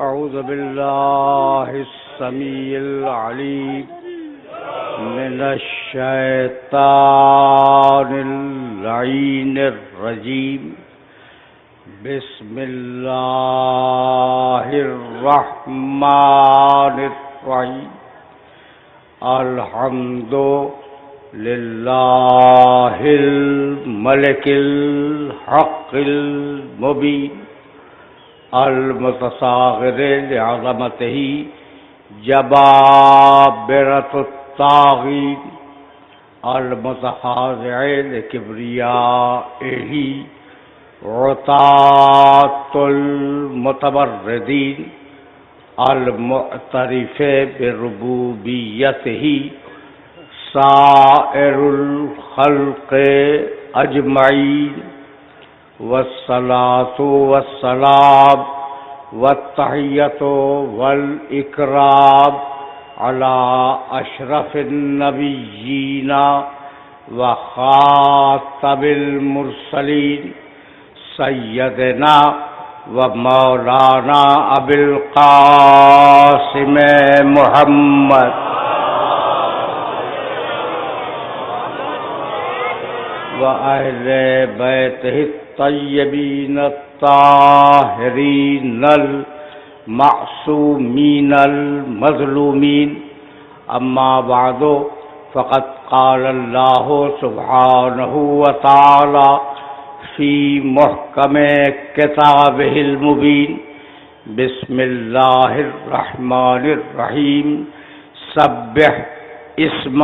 أعوذ بالله السميع العليم من الشيطان اللعين الرجيم بسم الله الرحمن الرحيم الحمد لله الملك الحق المبين المتصاغر لعظمته جبابرة الطاغين المتخاضع لكبريائه عطاة المتمردين المعترف بربوبيته سائر الخلق أجمعين والصلاة والسلام والتحية والإكرام على أشرف النبيين وخاتم المرسلين سيدنا ومولانا أبي القاسم محمد وأهل بيته الطيبين الطاهرين المعصومين المظلومين أما بعد فقد قال الله سبحانه وتعالى في محكم كتابه المبين بسم الله الرحمن الرحيم سبح اسم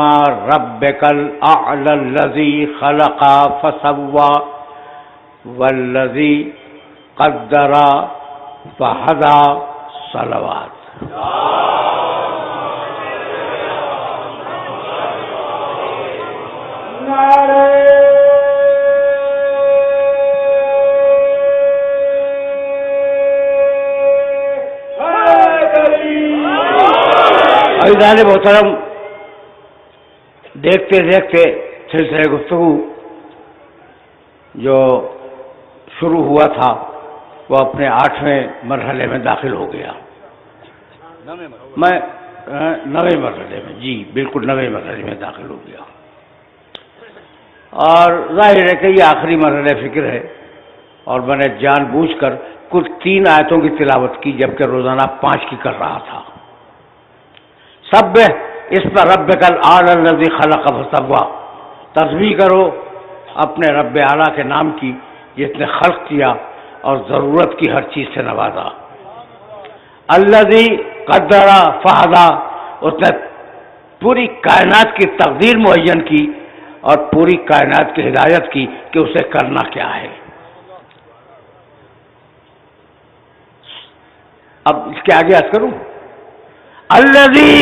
ربك الأعلى الذي خلق فسوى والذي قدر فهدى صلوات عزیزان محترم، دیکھتے دیکھتے سلسلہ گفتگو جو شروع ہوا تھا وہ اپنے 8ویں مرحلے میں داخل ہو گیا. میں 9ویں مرحلے میں، جی بالکل 9ویں مرحلے میں داخل ہو گیا، اور ظاہر ہے کہ یہ آخری مرحلہ فکر ہے، اور میں نے جان بوجھ کر کل 3 آیتوں کی تلاوت کی جبکہ روزانہ 5 کی کر رہا تھا. سبح اسم ربک الاعلی الذی خلق فسوی، تسبیح کرو اپنے رب اعلیٰ کے نام کی جس نے خلق کیا اور ضرورت کی ہر چیز سے نوازا. الذی قدر فہدی، اس نے پوری کائنات کی تقدیر معین کی اور پوری کائنات کی ہدایت کی کہ اسے کرنا کیا ہے. اب اس کے آگے عرض کروں، الذی،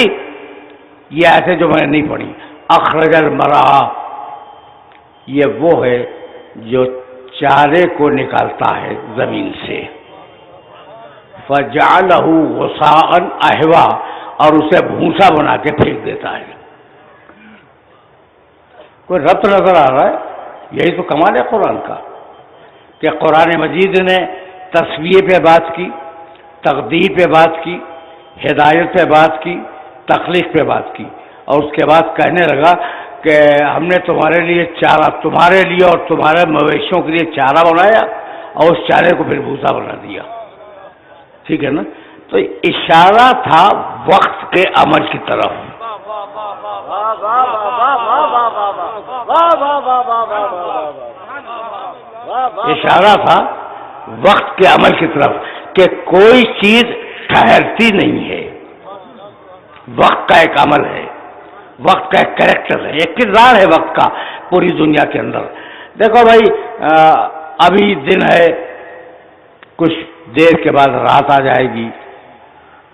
یہ ایسے جو میں نے نہیں پڑھی، اخرج المرعی، یہ وہ ہے جو چارے کو نکالتا ہے زمین سے، فجعلہ غثاء احوا، اور اسے بھوسا بنا کے پھینک دیتا ہے. کوئی ربط نظر آ رہا ہے؟ یہی تو کمال ہے قرآن کا کہ قرآن مجید نے تسویہ پہ بات کی، تقدیر پہ بات کی، ہدایت پہ بات کی، تخلیق پہ بات کی، اور اس کے بعد کہنے لگا کہ ہم نے تمہارے لیے چارہ، تمہارے لیے اور تمہارے مویشیوں کے لیے چارہ بنایا اور اس چارے کو پھر بھوسا بنا دیا. ٹھیک ہے نا؟ تو اشارہ تھا وقت کے عمل کی طرف. اشارہ تھا وقت کے عمل کی طرف کہ کوئی چیز ٹھہرتی نہیں ہے، وقت کا ایک عمل ہے، وقت کا ایک کریکٹر ہے، ایک کردار ہے وقت کا پوری دنیا کے اندر. دیکھو بھائی، ابھی دن ہے، کچھ دیر کے بعد رات آ جائے گی،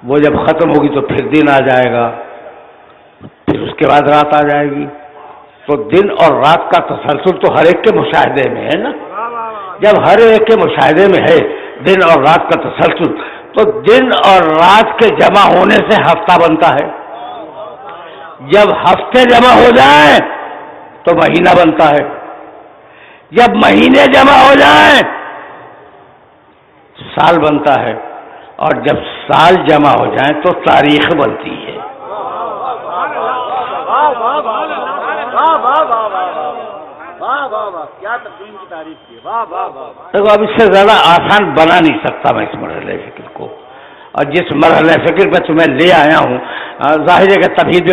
وہ جب ختم ہوگی تو پھر دن آ جائے گا، پھر اس کے بعد رات آ جائے گی. تو دن اور رات کا تسلسل تو ہر ایک کے مشاہدے میں ہے نا. جب ہر ایک کے مشاہدے میں ہے دن اور رات کا تسلسل، تو دن اور رات کے جمع ہونے سے ہفتہ بنتا ہے. جب ہفتے جمع ہو جائیں تو مہینہ بنتا ہے. جب مہینے جمع ہو جائیں سال بنتا ہے، اور جب سال جمع ہو جائیں تو تاریخ بنتی ہے. دیکھو اب اس سے زیادہ آسان بنا نہیں سکتا میں اس مرحلہ فکر کو، اور جس مرحلہ فکر پہ تمہیں لے آیا ہوں ظاہر ہے کہ تمہید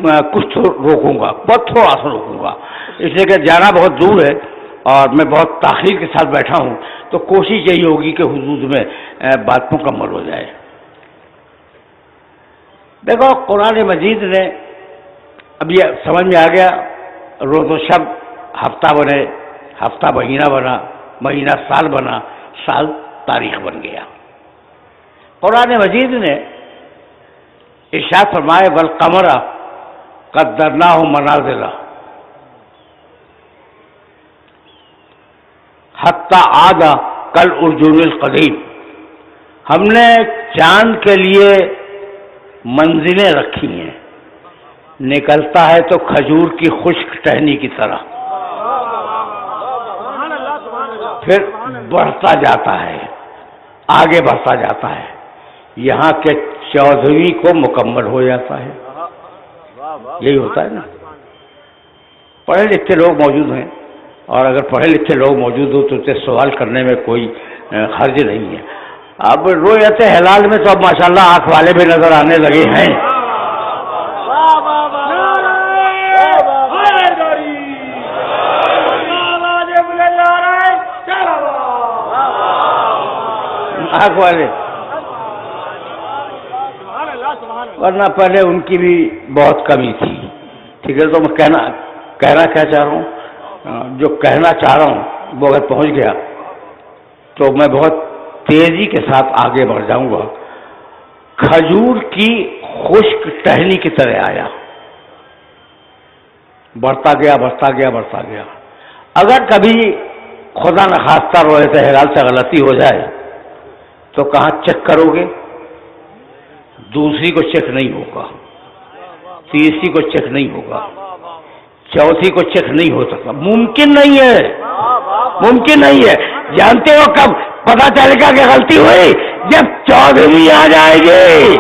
میں کچھ تو روکوں گا، بہت تھوڑا سا روکوں گا، اس لیے کہ جانا بہت دور ہے اور میں بہت تاخیر کے ساتھ بیٹھا ہوں، تو کوشش یہی ہوگی کہ حدود میں بات مکمل ہو جائے. دیکھو قرآن مجید نے اب یہ سمجھ میں آ گیا، روز و شب ہفتہ بنے، ہفتہ مہینہ بنا، مہینہ سال بنا، سال تاریخ بن گیا. قرآن مجید نے ارشاد فرمائے والقمر قدرناہ منازل حتی عاد کالعرجون القدیم، ہم نے چاند کے لیے منزلیں رکھی ہیں، نکلتا ہے تو کھجور کی خشک ٹہنی کی طرح، پھر بڑھتا جاتا ہے، آگے بڑھتا جاتا ہے، یہاں کے 14ویں کو مکمل ہو جاتا ہے. یہی ہوتا ہے نا. پڑھے لکھے لوگ موجود ہیں، اور اگر پڑھے لکھے لوگ موجود ہو تو اسے سوال کرنے میں کوئی حرج نہیں ہے. اب رؤیت ہلال میں تو اب ماشاءاللہ آنکھ والے بھی نظر آنے لگے ہیں. آنکھ والے، ورنہ پہلے ان کی بھی بہت کمی تھی. ٹھیک ہے، تو میں کہنا کیا چاہ رہا ہوں، جو کہنا چاہ رہا ہوں وہ اگر پہنچ گیا تو میں بہت تیزی کے ساتھ آگے بڑھ جاؤں گا. کھجور کی خشک ٹہنی کی طرح آیا، بڑھتا گیا بڑھتا گیا بڑھتا گیا. اگر کبھی خدا نخواستہ رؤیت ہلال سے غلطی ہو جائے تو کہاں چیک کرو گے؟ دوسری کو چیک نہیں ہوگا، تیسری کو چیک نہیں ہوگا، چوتھی کو چیک نہیں ہو سکتا. ممکن نہیں ہے، ممکن نہیں ہے. جانتے ہو کب پتا چلے گا کہ غلطی ہوئی؟ جب 14ویں آ جائے گی.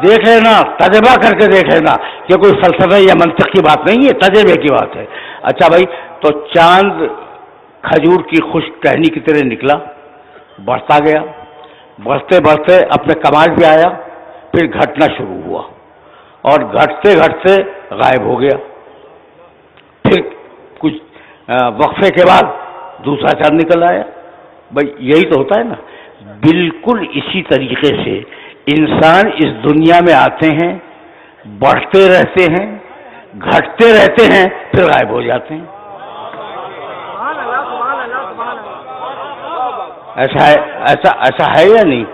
دیکھ لینا، تجربہ کر کے دیکھ لینا، کہ کوئی فلسفہ یا منطق کی بات نہیں ہے، تجربے کی بات ہے. اچھا بھائی، تو چاند کھجور کی خشک ٹہنی کی طرح نکلا، بڑھتا گیا، بڑھتے بڑھتے اپنے کمال پہ آیا، پھر گھٹنا شروع ہوا، اور گھٹتے گھٹتے غائب ہو گیا. پھر کچھ وقفے کے بعد دوسرا چاند نکل آیا. بھائی یہی تو ہوتا ہے نا. بالکل اسی طریقے سے انسان اس دنیا میں آتے ہیں، بڑھتے رہتے ہیں، گھٹتے رہتے ہیں، پھر غائب ہو جاتے ہیں. ایسا ہے یا نہیں؟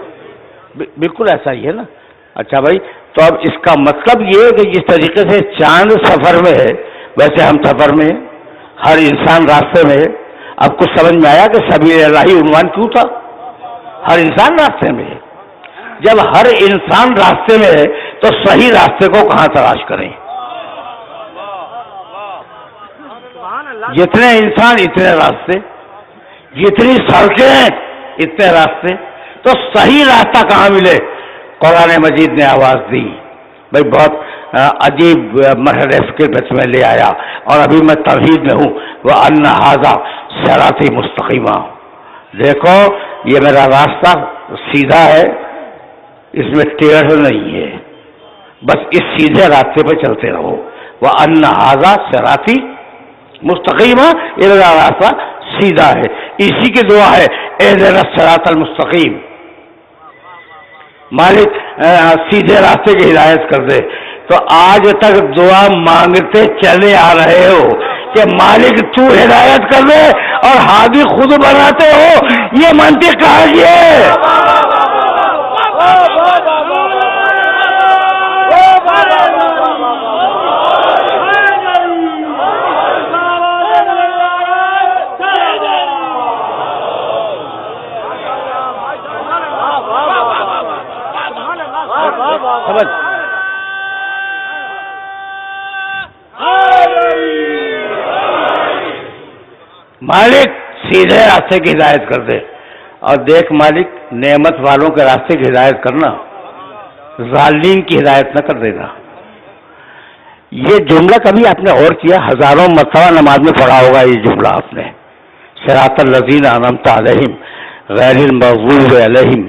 بالکل ایسا ہی ہے نا. اچھا بھائی، تو اب اس کا مطلب یہ ہے کہ جس طریقے سے چاند سفر میں ہے ویسے ہم سفر میں ہیں، ہر انسان راستے میں ہے. اب کچھ سمجھ میں آیا کہ سبیل الہی عنوان کیوں تھا؟ ہر انسان راستے میں ہے. جب ہر انسان راستے میں ہے تو صحیح راستے کو کہاں تلاش کریں؟ جتنے انسان اتنے راستے، جتنی سڑکیں اتنے راستے، تو صحیح راستہ کہاں ملے؟ قرآن مجید نے آواز دی. بھائی بہت عجیب مرحلے فکر پہ تمہیں لے آیا، اور ابھی میں توحید میں ہوں. وَأَنَّ هَذَا صِرَاطِي مُسْتَقِيمًا، دیکھو یہ میرا راستہ سیدھا ہے، اس میں ٹیڑھ نہیں ہے، بس اس سیدھے راستے پہ چلتے رہو. وَأَنَّ هَذَا صِرَاطِي مستقیمہ، یہ میرا راستہ سیدھا ہے. اسی کی دعا ہے اہدنا الصراط المستقیم. مالک سیدھے راستے کی ہدایت کر دے. تو آج تک دعا مانگتے چلے آ رہے ہو کہ مالک تو ہدایت کر دے اور ہادی خود بناتے ہو. یہ منطق کہاں کی ہے؟ مالک سیدھے راستے کی ہدایت کر دے. اور دیکھ مالک نعمت والوں کے راستے کی ہدایت کرنا، ظالمین کی ہدایت نہ کر دینا. یہ جملہ کبھی آپ نے غور کیا؟ ہزاروں مرتبہ نماز میں پڑھا ہوگا یہ جملہ آپ نے. صراط الذین انعمت علیہم غیر المغضوب علیہم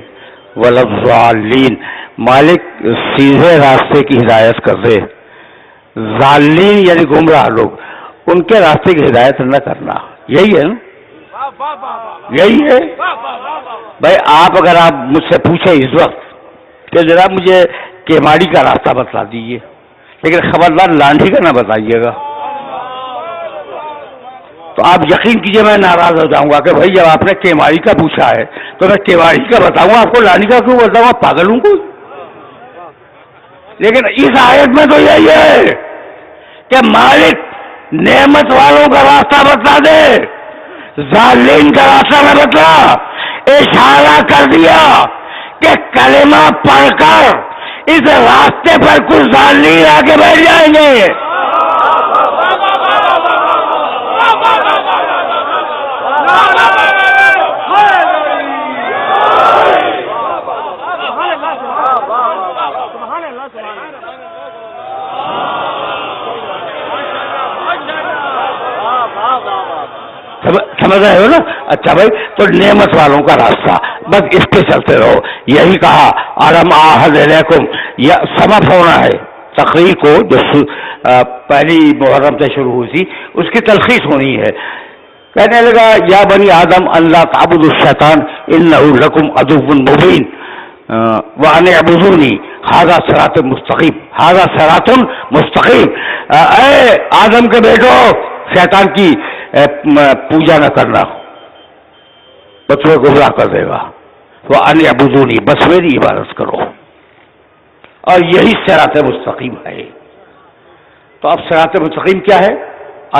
ولا الضالین. مالک سیدھے راستے کی ہدایت کر دے. ظالمین یعنی گمراہ لوگ، ان کے راستے کی ہدایت نہ کرنا. یہی ہے نا؟ یہی ہے بھائی. آپ اگر آپ مجھ سے پوچھیں اس وقت کہ ذرا مجھے کیماڑی کا راستہ بتلا دیجیے، لیکن خبردار لانڈھی کا نہ بتائیے گا، تو آپ یقین کیجئے میں ناراض ہو جاؤں گا کہ بھائی جب آپ نے کیماڑی کا پوچھا ہے تو میں کیماڑی کا بتاؤں گا، آپ کو لانڈھی کا کیوں بتاؤں گا؟ پاگل ہوں کوئی؟ لیکن اس آیت میں تو یہی ہے کہ مالک نعمت والوں کا راستہ بتلا دے، ظالمین کا راستہ نہ بتلا. اشارہ کر دیا کہ کلمہ پڑھ کر اس راستے پر کچھ ظالمین آگے بیٹھ جائیں گے. سمجھ رہے ہو نا؟ اچھا بھائی، تو نعمت والوں کا راستہ بس اس پہ چلتے رہو. یہی کہا الم اعہد الیکم، یا سبب ہونا ہے تقریر کو جو پہلی محرم سے شروع ہوئی تھی اس کی تلخیص ہونی ہے. کہنے لگا یا بنی آدم اللہ تعبدوا الشیطان انہ لکم عدو مبین وان اعبدونی ھذا صراط مستقیم ھذا صراط مستقیم. اے آدم کے بیٹو، شیطان کی پوجا نہ کرنا، بچوں کو گمراہ کر دے گا. وہ ان اعبدونی، بس میری عبادت کرو، اور یہی صراط مستقیم ہے. تو اب صراط مستقیم کیا ہے؟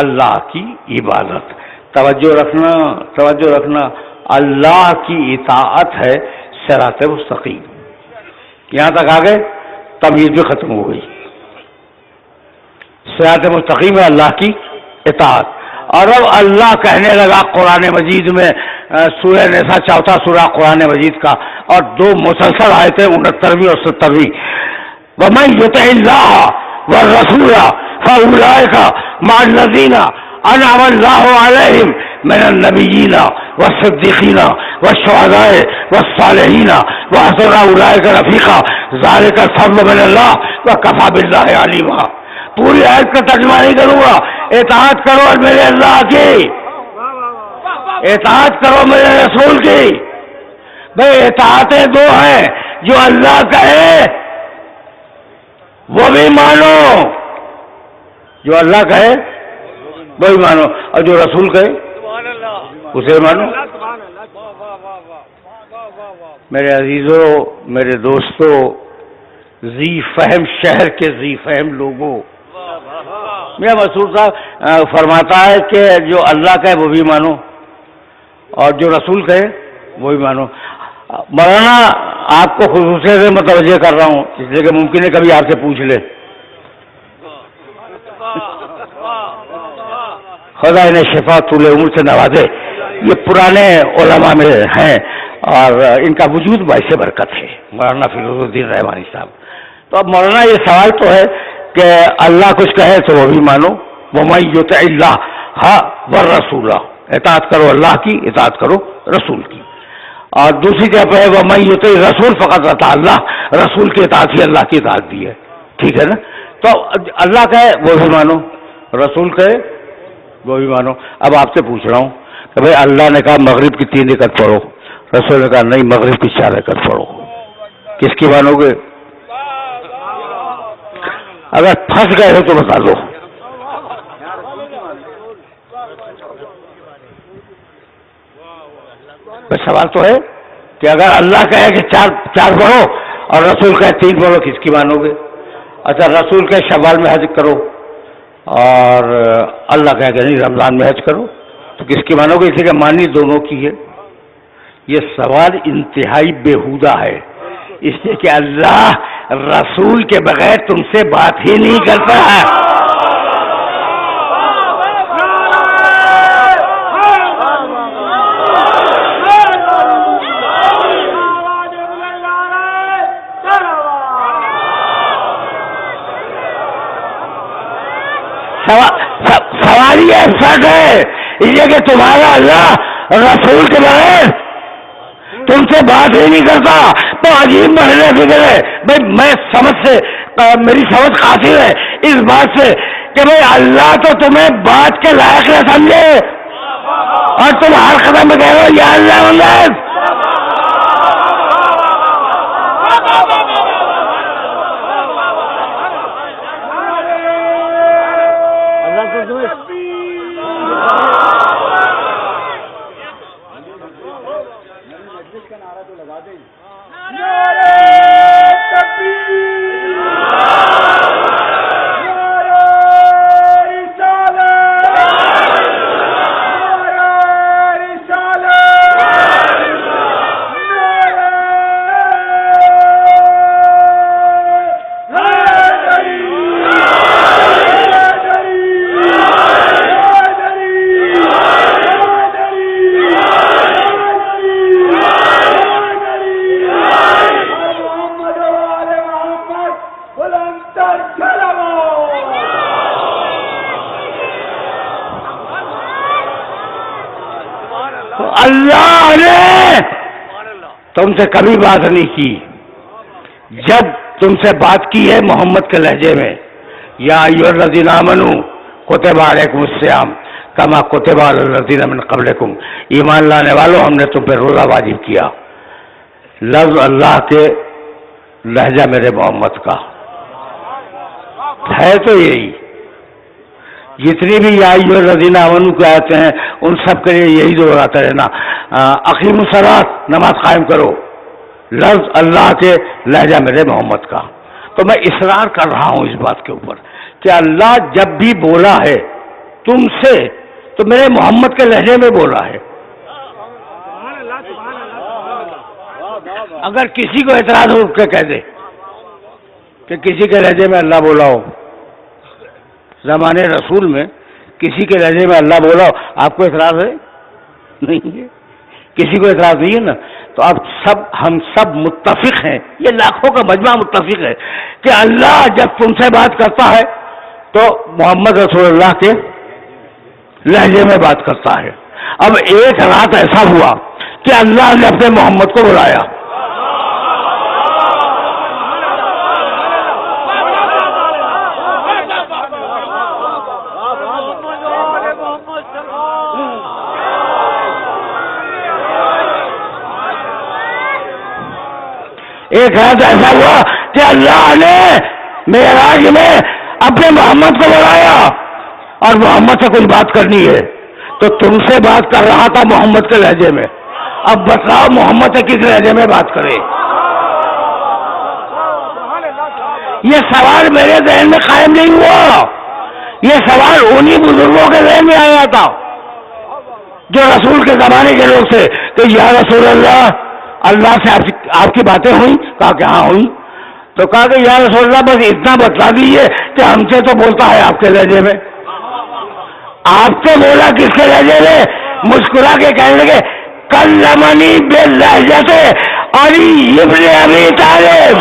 اللہ کی عبادت. توجہ رکھنا، توجہ رکھنا، اللہ کی اطاعت ہے صراط مستقیم. یہاں تک آ گئے، تمیز بھی ختم ہو گئی. صراط مستقیم ہے اللہ کی اطاعت. اور اب اللہ کہنے لگا قرآن مجید میں، سورہ نساء چوتھا سورہ قرآن مجید کا، اور دو مسلسل آیتیں 69ویں اور 70ویں. وَمَن يُطِعِ اللَّهَ وَالرَّسُولَ فَأُولَٰئِكَ مَعَ الَّذِينَ أَنْعَمَ اللَّهُ عَلَيْهِم مِّنَ النَّبِيِّينَ وَالصِّدِّيقِينَ وَالشُّهَدَاءِ وَالصَّالِحِينَ وَحَسُنَ أُولَٰئِكَ رَفِيقًا ذَٰلِكَ الْفَضْلُ مِنَ اللَّهِ وَكَفَىٰ بِاللَّهِ عَلِيمًا. پوری آیت کا ترجمہ نہیں کروں گا. اطاعت کرو میرے اللہ کی، اطاعت کرو میرے رسول کی. بھائی اطاعتیں دو ہیں، جو اللہ کہے وہ بھی مانو، جو اللہ کہے وہی مانو، اور جو رسول کہے اسے مانو. میرے عزیزوں، میرے دوستوں، ذی فہم شہر کے ذی فہم لوگوں، میاں مسعود صاحب فرماتا ہے کہ جو اللہ کہے وہ بھی مانو اور جو رسول کہے وہ بھی مانو. مولانا آپ کو خصوصیت سے متوجہ کر رہا ہوں اس لیے کہ ممکن ہے کبھی آپ سے پوچھ لے. خدا انہیں شفا طول عمر سے نوازے. یہ پرانے علماء میں ہیں اور ان کا وجود باعث برکت ہے، مولانا فیروز الدین رحمانی صاحب. تو اب مولانا یہ سوال تو ہے کہ اللہ کچھ کہے تو وہ بھی مانو. وَمَن يُطِعِ اللَّهَ وَالرَّسُولَ، اطاعت کرو اللہ کی، اطاعت کرو رسول کی. اور دوسری جگہ پہ ہے وَمَن يُطِعِ الرَّسُولَ فَقَدْ أَطَاعَ اللَّهَ، رسول کی اطاعت ہی اللہ کی اطاعت بھی ہے. ٹھیک ہے نا؟ تو اللہ کہے وہ بھی مانو، رسول کہے وہ بھی مانو. اب آپ سے پوچھ رہا ہوں کہ بھائی اللہ نے کہا مغرب کی 3 رکعت پڑھو، رسول نے کہا نہیں مغرب کی 4 رکعت پڑھو، کس کی مانو گے؟ اگر پھنس گئے ہو تو بتا دو۔ سوال تو ہے کہ اگر اللہ کہے کہ 4 پڑھو اور رسول کہے 3 پڑھو، کس کی مانو گے؟ اچھا رسول کہے شوال میں حج کرو اور اللہ کہے کہ نہیں رمضان میں حج کرو، تو کس کی مانو گے؟ اسی کہ مانی دونوں کی ہے۔ یہ سوال انتہائی بیہودہ ہے، اس لیے کہ اللہ رسول کے بغیر تم سے بات ہی نہیں کرتا ہے۔ سوال یہ سچ ہے یہ کہ تمہارا اللہ رسول کے بغیر تم سے بات ہی نہیں کرتا، تو عجیب مرنے فکر ہے بھائی۔ میں سمجھ سے میری سمجھ قاصر ہے اس بات سے کہ بھائی اللہ تو تمہیں بات کے لائق نہ سمجھے اور تم ہر قدم میں کہہ رہے ہو یا اللہ اللہ۔ اللہ نے تم سے کبھی بات نہیں کی، جب تم سے بات کی ہے محمد کے لہجے میں، یا ایھا الذین آمنوا کتب علیکم الصیام کما کتب علی الذین من قبلکم، ایمان لانے والوں ہم نے تم پہ روزہ واجب کیا۔ لفظ اللہ کے لہجہ میرے محمد کا ہے، تو یہی جتنی بھی یا ایھا الذین آمنوا کے آتے ہیں ان سب کے لیے یہی دہراتا رہنا، اقیموا الصلاۃ نماز قائم کرو، لفظ اللہ کے لہجہ میرے محمد کا۔ تو میں اصرار کر رہا ہوں اس بات کے اوپر کہ اللہ جب بھی بولا ہے تم سے تو میرے محمد کے لہجے میں بولا ہے۔ اگر کسی کو اعتراض ہو کے کہہ دے کہ کسی کے لہجے میں اللہ بولا ہو، زمانے رسول میں کسی کے لہجے میں اللہ بولا ہو، آپ کو اعتراض ہے؟ نہیں ہے، کسی کو اعتراض نہیں ہے نا۔ تو ہم سب متفق ہیں، یہ لاکھوں کا مجمع متفق ہے کہ اللہ جب تم سے بات کرتا ہے تو محمد رسول اللہ کے لہجے میں بات کرتا ہے۔ اب ایک رات ایسا ہوا کہ اللہ نے اپنے محمد کو بلایا، ایک رات ایسا ہوا کہ اللہ نے معراج میں اپنے محمد کو بلایا اور محمد سے کچھ بات کرنی ہے، تو تم سے بات کر رہا تھا محمد کے لہجے میں، اب بتاؤ محمد سے کس لہجے میں بات کرے؟ یہ سوال میرے ذہن میں قائم نہیں ہوا، یہ سوال انہی بزرگوں کے ذہن میں آیا تھا جو رسول کے زمانے کے لوگ تھے کہ یا رسول اللہ سے آپ کی باتیں ہوئیں؟ کہا کہ ہاں ہوئی۔ تو کہا کہ یا رسول اللہ بس اتنا بتلا دیجیے کہ ہم سے تو بولتا ہے آپ کے لہجے میں، آپ سے بولا کس کے لہجے میں؟ مسکرا کے کہنے لگے کلمنی باللہجۃ علی ابن ابی طالب۔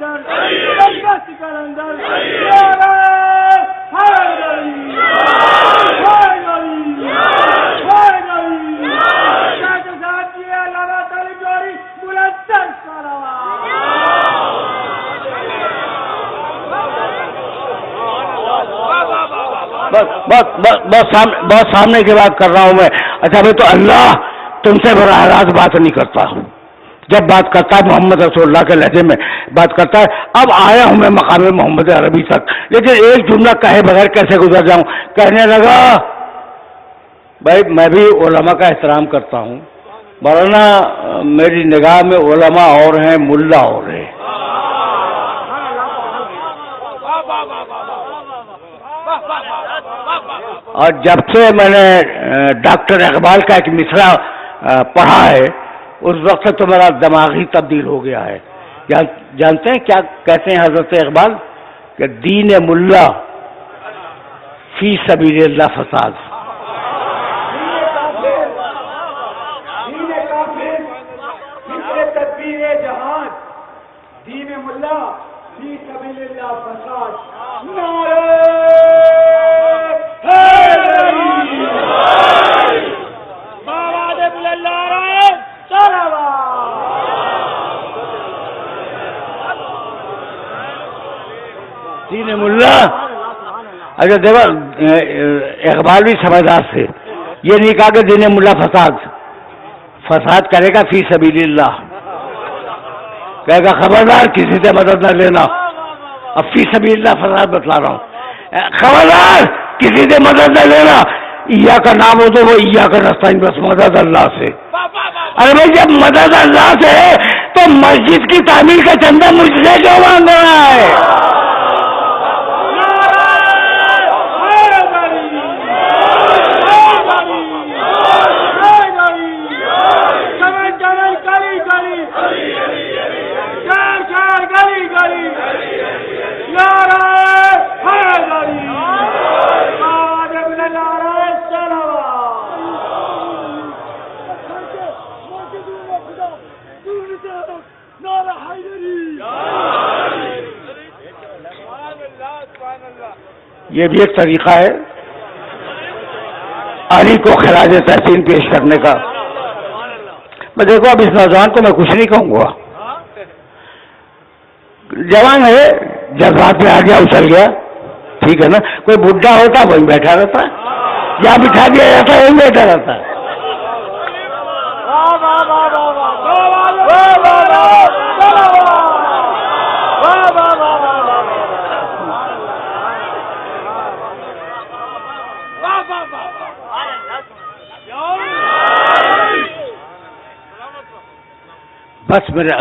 Sikandar, Danga Sikandar, Yara, Haydari, Haydari, Haydari, Shah Saad ki Allama Talib Jori, Bulandsar بہت سامنے کی بات کر رہا ہوں میں. اچھا میں تو اللہ تم سے براہ راست بات نہیں کرتا ہوں. جب بات کرتا ہے محمد رسول اللہ کے لہجے میں بات کرتا ہے. اب آیا ہوں میں مقام محمد عربی تک, لیکن ایک جملہ کہے بغیر کیسے گزر جاؤں. کہنے لگا بھائی میں بھی علماء کا احترام کرتا ہوں, ورنہ میری نگاہ میں علماء اور ہیں, ملا اور ہیں. اور جب سے میں نے ڈاکٹر اقبال کا ایک مصرع پڑھا ہے اس وقت سے تو میرا دماغ ہی تبدیل ہو گیا ہے. جانتے ہیں کیا کہتے ہیں حضرت اقبال کہ دین ملا فی سبیل اللہ فساد. دین ملا فی سبیل اللہ فساد. دین ملا. اچھا دیکھو اقبال بھی سمجھدار تھے, یہ نہیں کہا کہ دین ملا فساد کرے گا فی سبیل اللہ, کہے گا خبردار کسی سے مدد نہ لینا. اب فی سبیل اللہ فساد بتلا رہا ہوں, خبردار کسی سے مدد نہ لینا. ایا کا نام ہو تو وہ ایا کا نستعین, بس مدد اللہ سے. ارے بھائی جب مدد اللہ سے ہے تو مسجد کی تعمیر کا چندہ مجھ سے کیوں مانگ رہا ہے؟ یہ بھی ایک طریقہ ہے علی کو خراج تحسین پیش کرنے کا. میں دیکھو اب اس نوجوان کو میں کچھ نہیں کہوں گا, جوان ہے, جذبات میں آ گیا اچھل گیا, ٹھیک ہے نا. کوئی بڈھا ہوتا وہیں بیٹھا رہتا, یا بٹھا دیا جاتا وہیں بیٹھا رہتا. بس میرے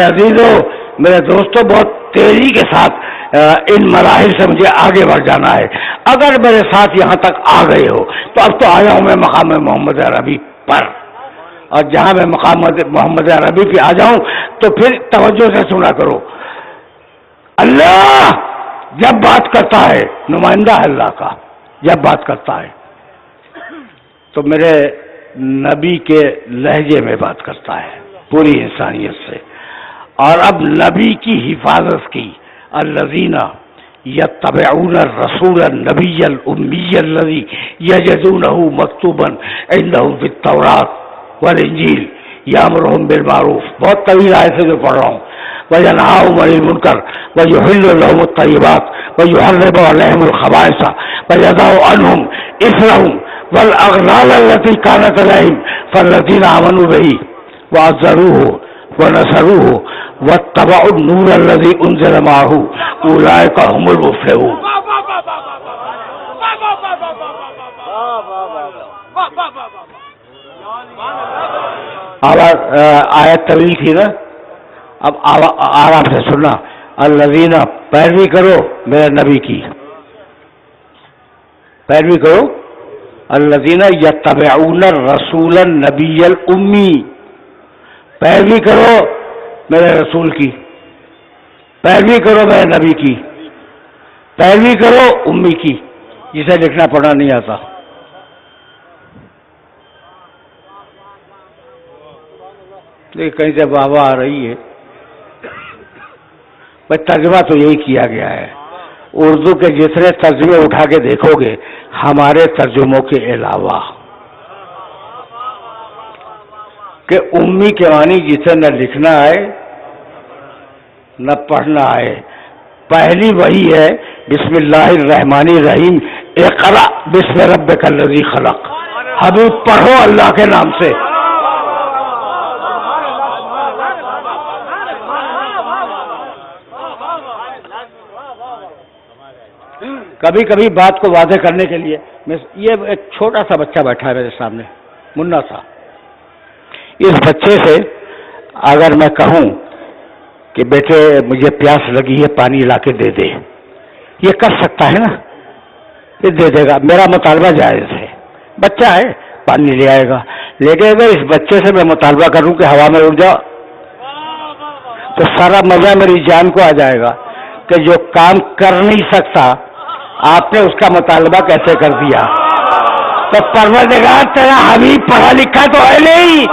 عزیزوں, میرے دوستوں, بہت تیزی کے ساتھ ان مراحل سے مجھے آگے بڑھ جانا ہے. اگر میرے ساتھ یہاں تک آ گئے ہو تو اب تو آیا ہوں میں مقام محمد عربی پر, اور جہاں میں مقام محمد عربی پہ آ جاؤں تو پھر توجہ سے سنا کرو. اللہ جب بات کرتا ہے, نمائندہ اللہ کا جب بات کرتا ہے تو میرے نبی کے لہجے میں بات کرتا ہے پوری انسانیت سے. اور اب نبی کی حفاظت کی, الذین یتبعون الرسول النبی الامی الذی یجدونہ مکتوبا عندہم فی التوراۃ والانجیل یامرہم بالمعروف. بہت طویل آیت سے جو پڑھ رہا ہوں. وینہاہم عن المنکر ویحل لہم الطیبات ویحرم علیہم الخبائث ویضع عنہم اصرہم والاغلال التي كانت عليهم فالذين آمنوا به وعزروه ونصروه واتبعوا النور الذي انزل معه اولئك هم المفلحون. آیت طویل تھی نا, اب آرام سے سننا. الذین, پیروی کرو میرے نبی کی, پیروی کرو. الذین یتبعون الرسول النبی الامی, پیروی کرو میرے رسول کی, پیروی کرو میرے نبی کی, پیروی کرو امی کی جسے لکھنا پڑھنا نہیں آتا. لیکن کہیں سے واہ آ رہی ہے. بھائی ترجمہ تو یہی کیا گیا ہے. اردو کے جتنے ترجمے اٹھا کے دیکھو گے ہمارے ترجموں کے علاوہ کہ امی کے معنی جسے نہ لکھنا آئے نہ پڑھنا آئے. پہلی وہی ہے بسم اللہ الرحمن الرحیم اقرأ بسم ربک الذی خلق. حبیب پڑھو اللہ کے نام سے. کبھی کبھی بات کو واضح کرنے کے لیے یہ ایک چھوٹا سا بچہ بیٹھا ہے میرے سامنے منا سا. اس بچے سے اگر میں کہوں کہ بیٹے مجھے پیاس لگی ہے پانی لا کے دے دے, یہ کر سکتا ہے نا, یہ دے دے گا, میرا مطالبہ جائز ہے, بچہ ہے پانی لے آئے گا. لیکن اگر اس بچے سے میں مطالبہ کروں کہ ہوا میں اڑ جاؤ تو سارا مزہ میری جان کو آ جائے گا کہ جو کام کر نہیں سکتا آپ نے اس کا مطالبہ کیسے کر دیا. تو پروردگار تیرا حبیب پڑھا لکھا تو ہے نہیں.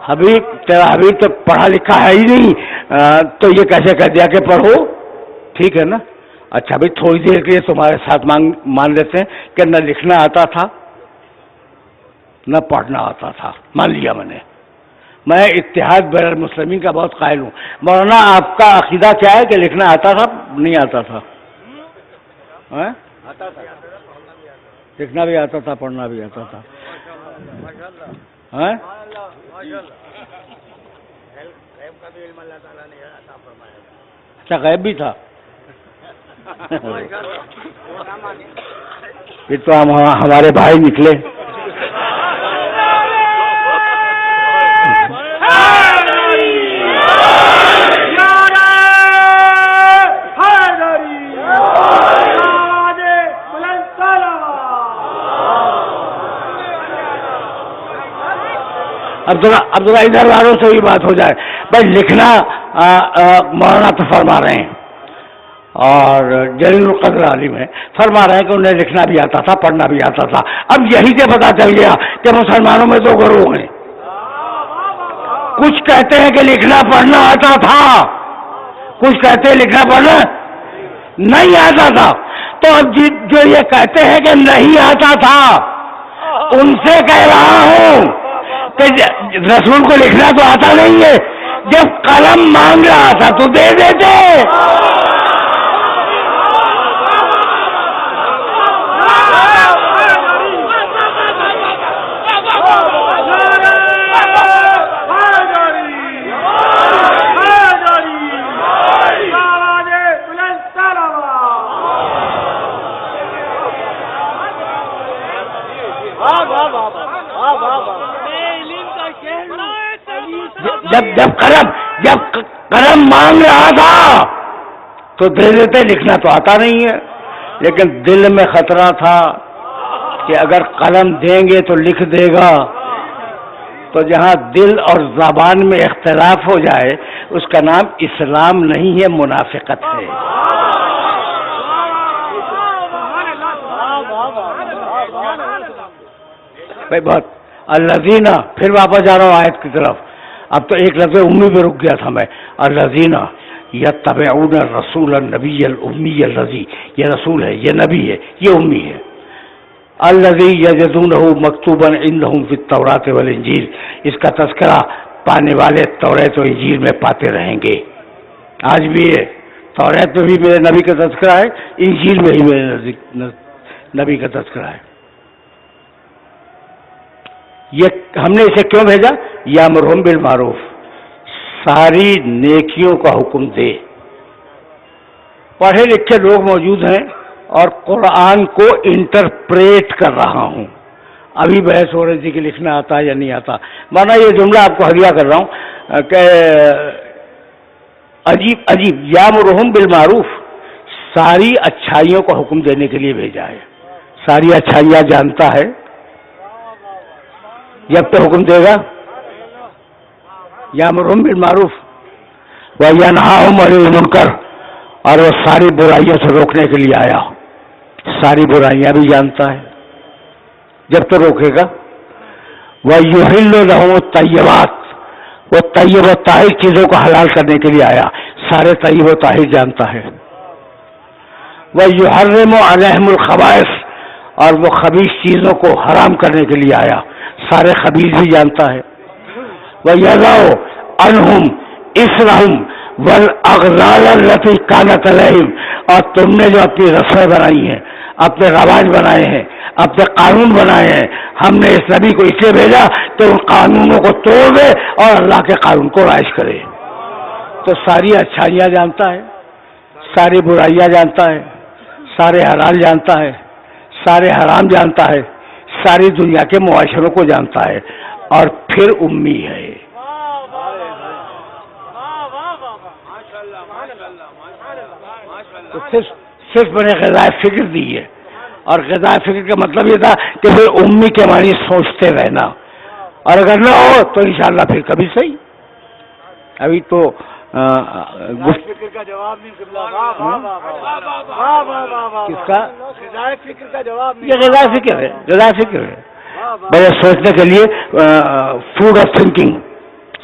حبیب تیرا حبیب تو پڑھا لکھا ہے ہی نہیں, تو یہ کیسے کہہ دیا کہ پڑھو. ٹھیک ہے نا, اچھا بھائی تھوڑی دیر کے لیے تمہارے ساتھ مان لیتے ہیں کہ نہ لکھنا آتا تھا نہ پڑھنا آتا تھا, مان لیا میں نے. میں اتحاد بین المسلمین کا بہت قائل ہوں. مولانا آپ کا عقیدہ کیا ہے کہ لکھنا آتا تھا نہیں آتا تھا؟ لکھنا بھی آتا تھا پڑھنا بھی آتا تھا. اچھا غیب بھی تھا. پھر تو ہم ہمارے بھائی نکلے. اب ذرا ادھر والوں سے بھی بات ہو جائے. بھائی لکھنا مولانا تو فرما رہے ہیں اور جلیل القدر عالم ہے, فرما رہے ہیں کہ انہیں لکھنا بھی آتا تھا پڑھنا بھی آتا تھا. اب یہی سے پتا چل گیا کہ مسلمانوں میں دو گروہ ہیں. کچھ کہتے ہیں کہ لکھنا پڑھنا آتا تھا, کچھ کہتے ہیں لکھنا پڑھنا نہیں آتا تھا. تو اب جو یہ کہتے ہیں کہ نہیں آتا تھا ان سے کہہ رہا ہوں کہ رسول کو لکھنا تو آتا نہیں ہے. جب قلم مانگ رہا تھا تو دے دیتے. جب قلم مانگ رہا تھا تو دے دیتے. لکھنا تو آتا نہیں ہے, لیکن دل میں خطرہ تھا کہ اگر قلم دیں گے تو لکھ دے گا. تو جہاں دل اور زبان میں اختلاف ہو جائے اس کا نام اسلام نہیں ہے, منافقت ہے. بھائی بہت الذین, پھر واپس جا رہا ہوں آیت کی طرف. اب تو ایک لفظ امی پہ رک گیا تھا میں. الذین یتبعون الرسول النبی الامی الذی, یہ رسول ہے, یہ نبی ہے, یہ امی ہے. الذی یجدونہ مکتوبا عندہم فی التوراۃ والانجیل, اس کا تذکرہ پانے والے توریت و انجیل میں پاتے رہیں گے. آج بھی ہے, توریت میں بھی میرے نبی کا تذکرہ ہے, انجیل میں ہی میرے نبی کا تذکرہ ہے. یہ ہم نے اسے کیوں بھیجا؟ یامرہم بالمعروف, ساری نیکیوں کا حکم دے. پڑھے لکھے لوگ موجود ہیں اور قرآن کو انٹرپریٹ کر رہا ہوں. ابھی بحث ہو رہی تھی کہ لکھنا آتا ہے یا نہیں آتا. مانا یہ جملہ آپ کو ہدیہ کر رہا ہوں کہ عجیب یامرہم بالمعروف, ساری اچھائیوں کا حکم دینے کے لیے بھیجا ہے. ساری اچھائیاں جانتا ہے, جب تو حکم دے گا. یامرون بالمعروف وینہاہم عن المنکر، اور وہ ساری برائیوں سے روکنے کے لیے آیا، ساری برائیاں بھی جانتا ہے جب تو روکے گا۔ وَيُحِلُّ لَهُمُ الطَّيِّبَاتِ، وہ طیب و طاہر چیزوں کو حلال کرنے کے لیے آیا، سارے طیب و طاہر جانتا ہے۔ وَيُحَرِّمُ عَلَيْهِمُ الْخَبَائِثَ، اور وہ خبیث چیزوں کو حرام کرنے کے لیے آیا، سارے خبیث بھی جانتا ہے۔ وَيَضَعُ عَنْهُمْ إِصْرَهُمْ وَالْأَغْلَالَ الَّتِي كَانَتْ عَلَيْهِمْ، اور تم نے جو اپنی رسمیں بنائی ہیں، اپنے رواج بنائے ہیں، اپنے قانون بنائے ہیں، ہم نے اس نبی کو اس لیے بھیجا کہ ان قانونوں کو توڑ دے اور اللہ کے قانون کو رائج کرے۔ تو ساری اچھائیاں جانتا ہے، ساری برائیاں جانتا ہے، سارے حلال جانتا ہے، سارے حرام جانتا ہے، ساری دنیا کے معاشروں کو جانتا ہے، اور پھر امی ہے۔ تو صرف میں نے غذائے فکر دی ہے، اور غذائے فکر کا مطلب یہ تھا کہ پھر امی کے معنی سوچتے رہنا، اور اگر نہ ہو تو انشاءاللہ پھر کبھی صحیح۔ ابھی تو فکر کا جواب نہیں، کس کا؟ غذائے فکر کا جواب نہیں، یہ غذائے فکر ہے، غذائے فکر ہے، بڑے سوچنے کے لیے فوڈ آف تھنکنگ،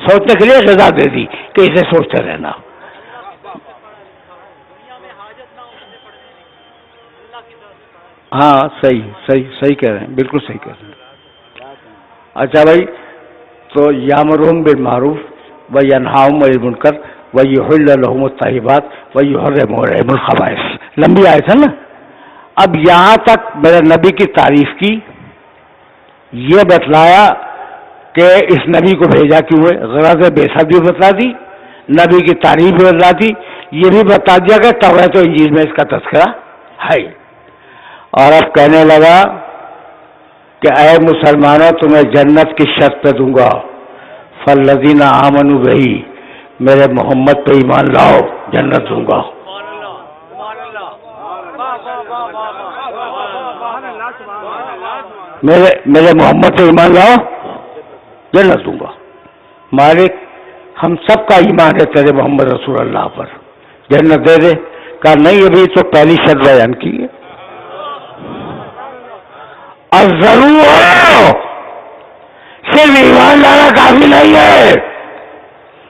سوچنے کے لیے غذا دے دی کہ اسے سوچتے رہنا۔ ہاں صحیح کہہ رہے ہیں، بالکل صحیح کہہ رہے ہیں۔ اچھا بھائی، تو یامرون بالمعروف وینہاہم عن المنکر ویحل لہم الطیبات ویحرم علیہم الخبائث، لمبی آیت ہے نا۔ اب یہاں تک میرے نبی کی تعریف کی، یہ بتلایا کہ اس نبی کو بھیجا کیوں ہے، غرض بعثت بھی بتلا دی، نبی کی تعریف بھی بتلا دی، یہ بھی بتا دیا کہ توریت و انجیل میں اس کا تذکرہ ہے۔ اور اب کہنے لگا کہ اے مسلمانوں، تمہیں جنت کی شرط پہ دوں گا، فالذین آمنوا بہ، میرے محمد پہ ایمان لاؤ، جنت دوں گا۔ میرے محمد پہ ایمان لاؤ، جنت دوں گا۔ مالک، ہم سب کا ایمان ہے تیرے محمد رسول اللہ پر، جنت دے دے۔ کہا نہیں، ابھی تو پہلی شرط بیان کی ہے، ضرور صرف ایمان لانا کافی نہیں ہے،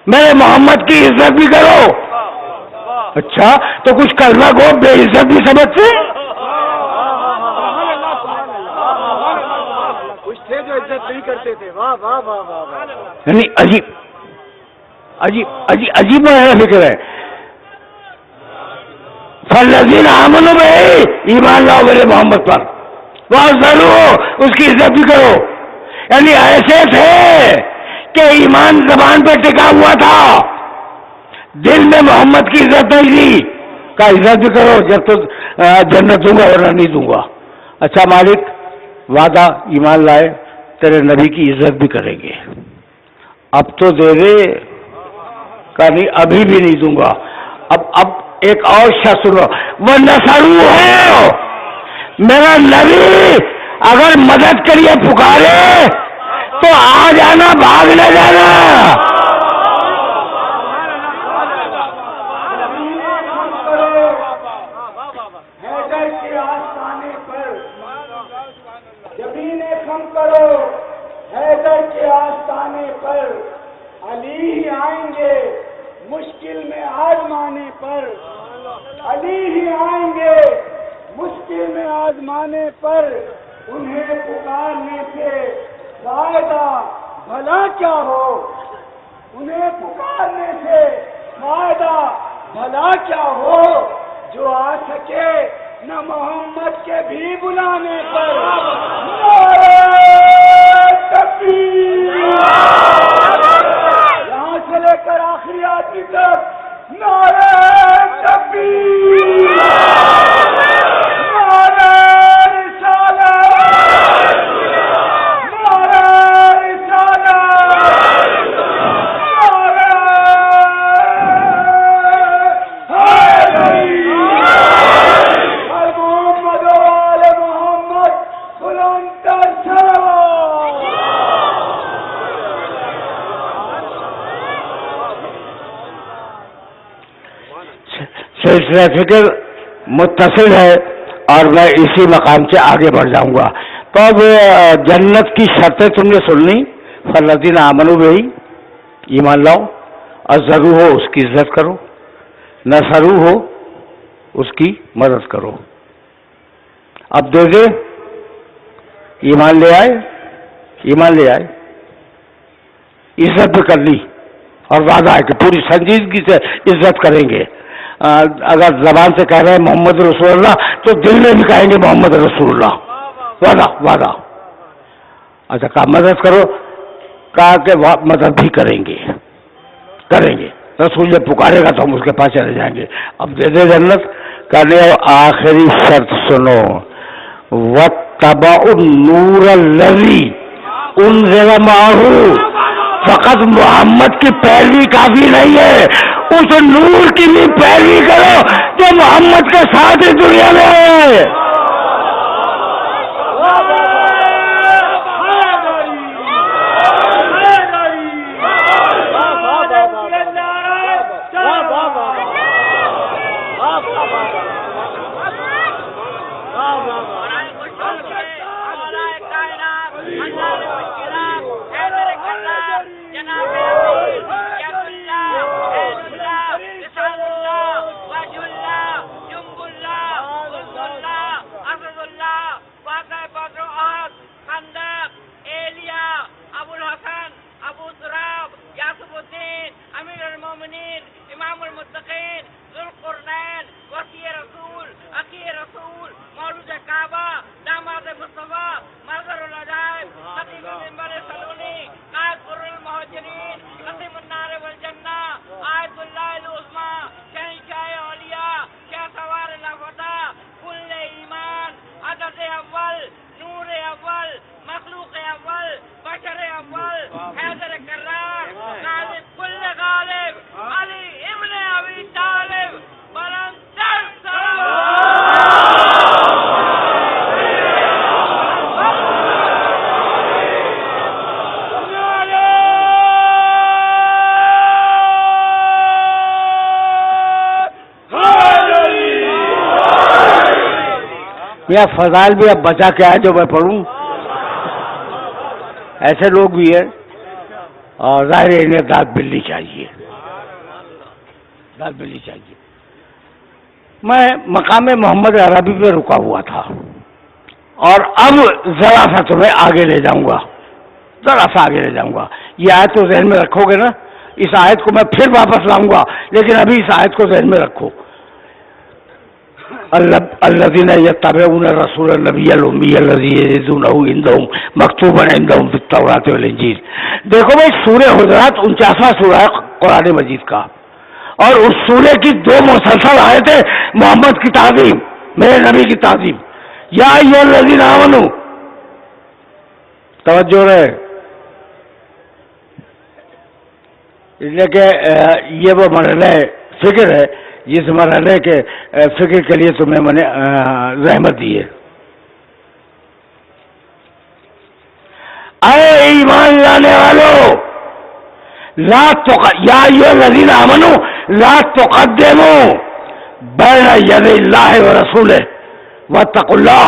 میرے محمد کی عزت بھی کرو۔ اچھا، تو کچھ کرنا کو بے عزت بھی سمجھتے؟ کچھ تھے جو عزت نہیں کرتے تھے، واہ واہ واہ واہ، یعنی عجیب فکر ہے۔ فالذین آمنوا بہ، ایمان لاؤ میرے محمد پر، وہ ضرور اس کی عزت بھی کرو۔ یعنی ایسے تھے کہ ایمان زبان پہ ٹکا ہوا تھا، دل میں محمد کی عزت نہیں تھی، کا عزت بھی کرو، جب تو جنت دوں گا ورنہ نہیں دوں گا۔ اچھا مالک، وعدہ ایمان لائے تیرے نبی کی عزت بھی کریں گے، اب تو دے دے۔ کہ نہیں، ابھی بھی نہیں دوں گا۔ اب ایک اور شخص سنو، وہ نصرو ہو، میرا نبی اگر مدد کے لیے پکارے تو آ جانا، بھاگ نہ جانا۔ حیدر کے آستانے پر زمین خم کرو، حیدر کے آستانے پر علی ہی آئیں گے، مشکل میں آزمانے پر علی ہی آئیں گے، مشکل میں آزمانے پر انہیں پکارنے سے فائدہ بھلا کیا ہو، انہیں پکارنے سے فائدہ بھلا کیا ہو، جو آ سکے نہ محمد کے بھی بلانے پر۔ نعرہ تکبیر، یہاں سے لے کر آخری آدمی تک نعرہ تکبیر، نعرہ رسالت، نعرہ رسالت، نعرہ حیدری، ہر محمد و آل محمد بلند تر صلوات۔ سلسلہ فکر متصل ہے اور میں اسی مقام سے آگے بڑھ جاؤں گا. تو اب جنت کی شرطیں تم نے سن لی. فالذین آمنوا بہی، ایمان لاؤ، عزروا ہو اس کی عزت کرو، نصروا ہو اس کی مدد کرو. اب دے دے ایمان لے آئے، ایمان لے آئے، عزت بھی کر لی اور وعدہ ہے کہ پوری سنجیدگی سے عزت کریں گے. اگر زبان سے کہہ رہے ہیں محمد رسول اللہ تو دل میں بھی کہیں گے محمد رسول اللہ. وعدہ وعدہ. اچھا کہا مدد کرو، کہا کہ مدد بھی کریں گے کریں گے. رسول جب پکارے گا تو ہم اس کے پاس چلے جائیں گے. اب دے دے جنت. کہنے آخری شرط سنو، وَاتَّبَعُوا النُّورَ الَّذِي أُنزِلَ مَعَهُ. فقط محمد کی پیروی کافی نہیں ہے، اس نور کی بھی پیروی کرو جو محمد کے ساتھ اس دنیا میں ہے. میاں فضائل بھی اب بچا کے آئے جو میں پڑھوں. ایسے لوگ بھی ہیں اور ظاہر ہے انہیں داد ملنی چاہیے، داد ملنی چاہیے. میں مقام محمد عربی پہ رکا ہوا تھا اور اب ذرا سا تمہیں آگے لے جاؤں گا، ذرا سا آگے لے جاؤں گا. یہ آیت تو ذہن میں رکھو گے نا، اس آیت کو میں پھر واپس لاؤں گا لیکن ابھی اس آیت کو ذہن میں رکھو. الذين يتبعون الرسول النبي الأمي الذي يجدونه عندهم مكتوبا عندهم في التوراة والإنجيل. دیکھو بھائی سورہ حجرات 49واں سورہ ہے قرآن مجید کا، اور اس سورہ کی 2 مسلسل آیتیں محمد کی تعظیم، میرے نبی کی تعظیم. یا ایھا الذین آمنوا، توجہ رہے، اس لیے کہ یہ وہ مرحلہ فکر ہے جس مرحلے کے فکر کے لیے تمہیں میں نے رحمت دی ہے. اے ایمان لانے والو، یا ایھا الذین آمنوا لا تقدموا بین یدی اللہ ورسولہ واتقوا اللہ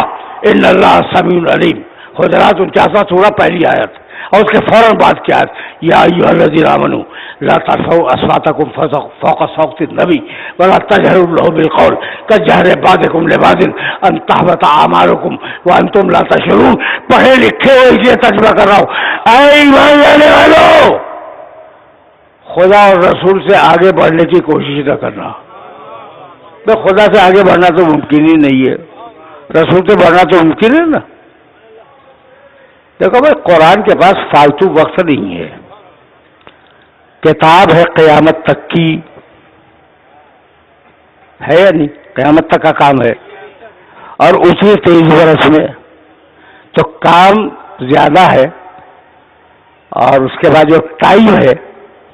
ان اللہ سمیع علیم. حجرات 49واں سورہ پہلی آیت، اور اس کے فوراً بعد کیا ہے؟ یا ایھا الذین آمنوا لا ترفعوا اصواتکم فوق صوت النبی ولا تجهروا له بالقول كجهر بعضکم لبعض ان تحبط اعمالکم وانتم لا تشعرون. پڑھے لکھے ہو اس لیے ترجمہ کر رہا ہوں. اے ایمان لانے والو، خدا اور رسول سے آگے بڑھنے کی کوشش نہ کرنا. تو خدا سے آگے بڑھنا تو ممکن ہی نہیں ہے، رسول سے بڑھنا تو ممکن ہے نا. دیکھو بھائی قرآن کے پاس فالتو وقت نہیں ہے، کتاب ہے قیامت تک کی، ہے یا نہیں؟ قیامت تک کا کام ہے، اور اسی 23 برس میں تو کام زیادہ ہے اور اس کے بعد جو ٹائم ہے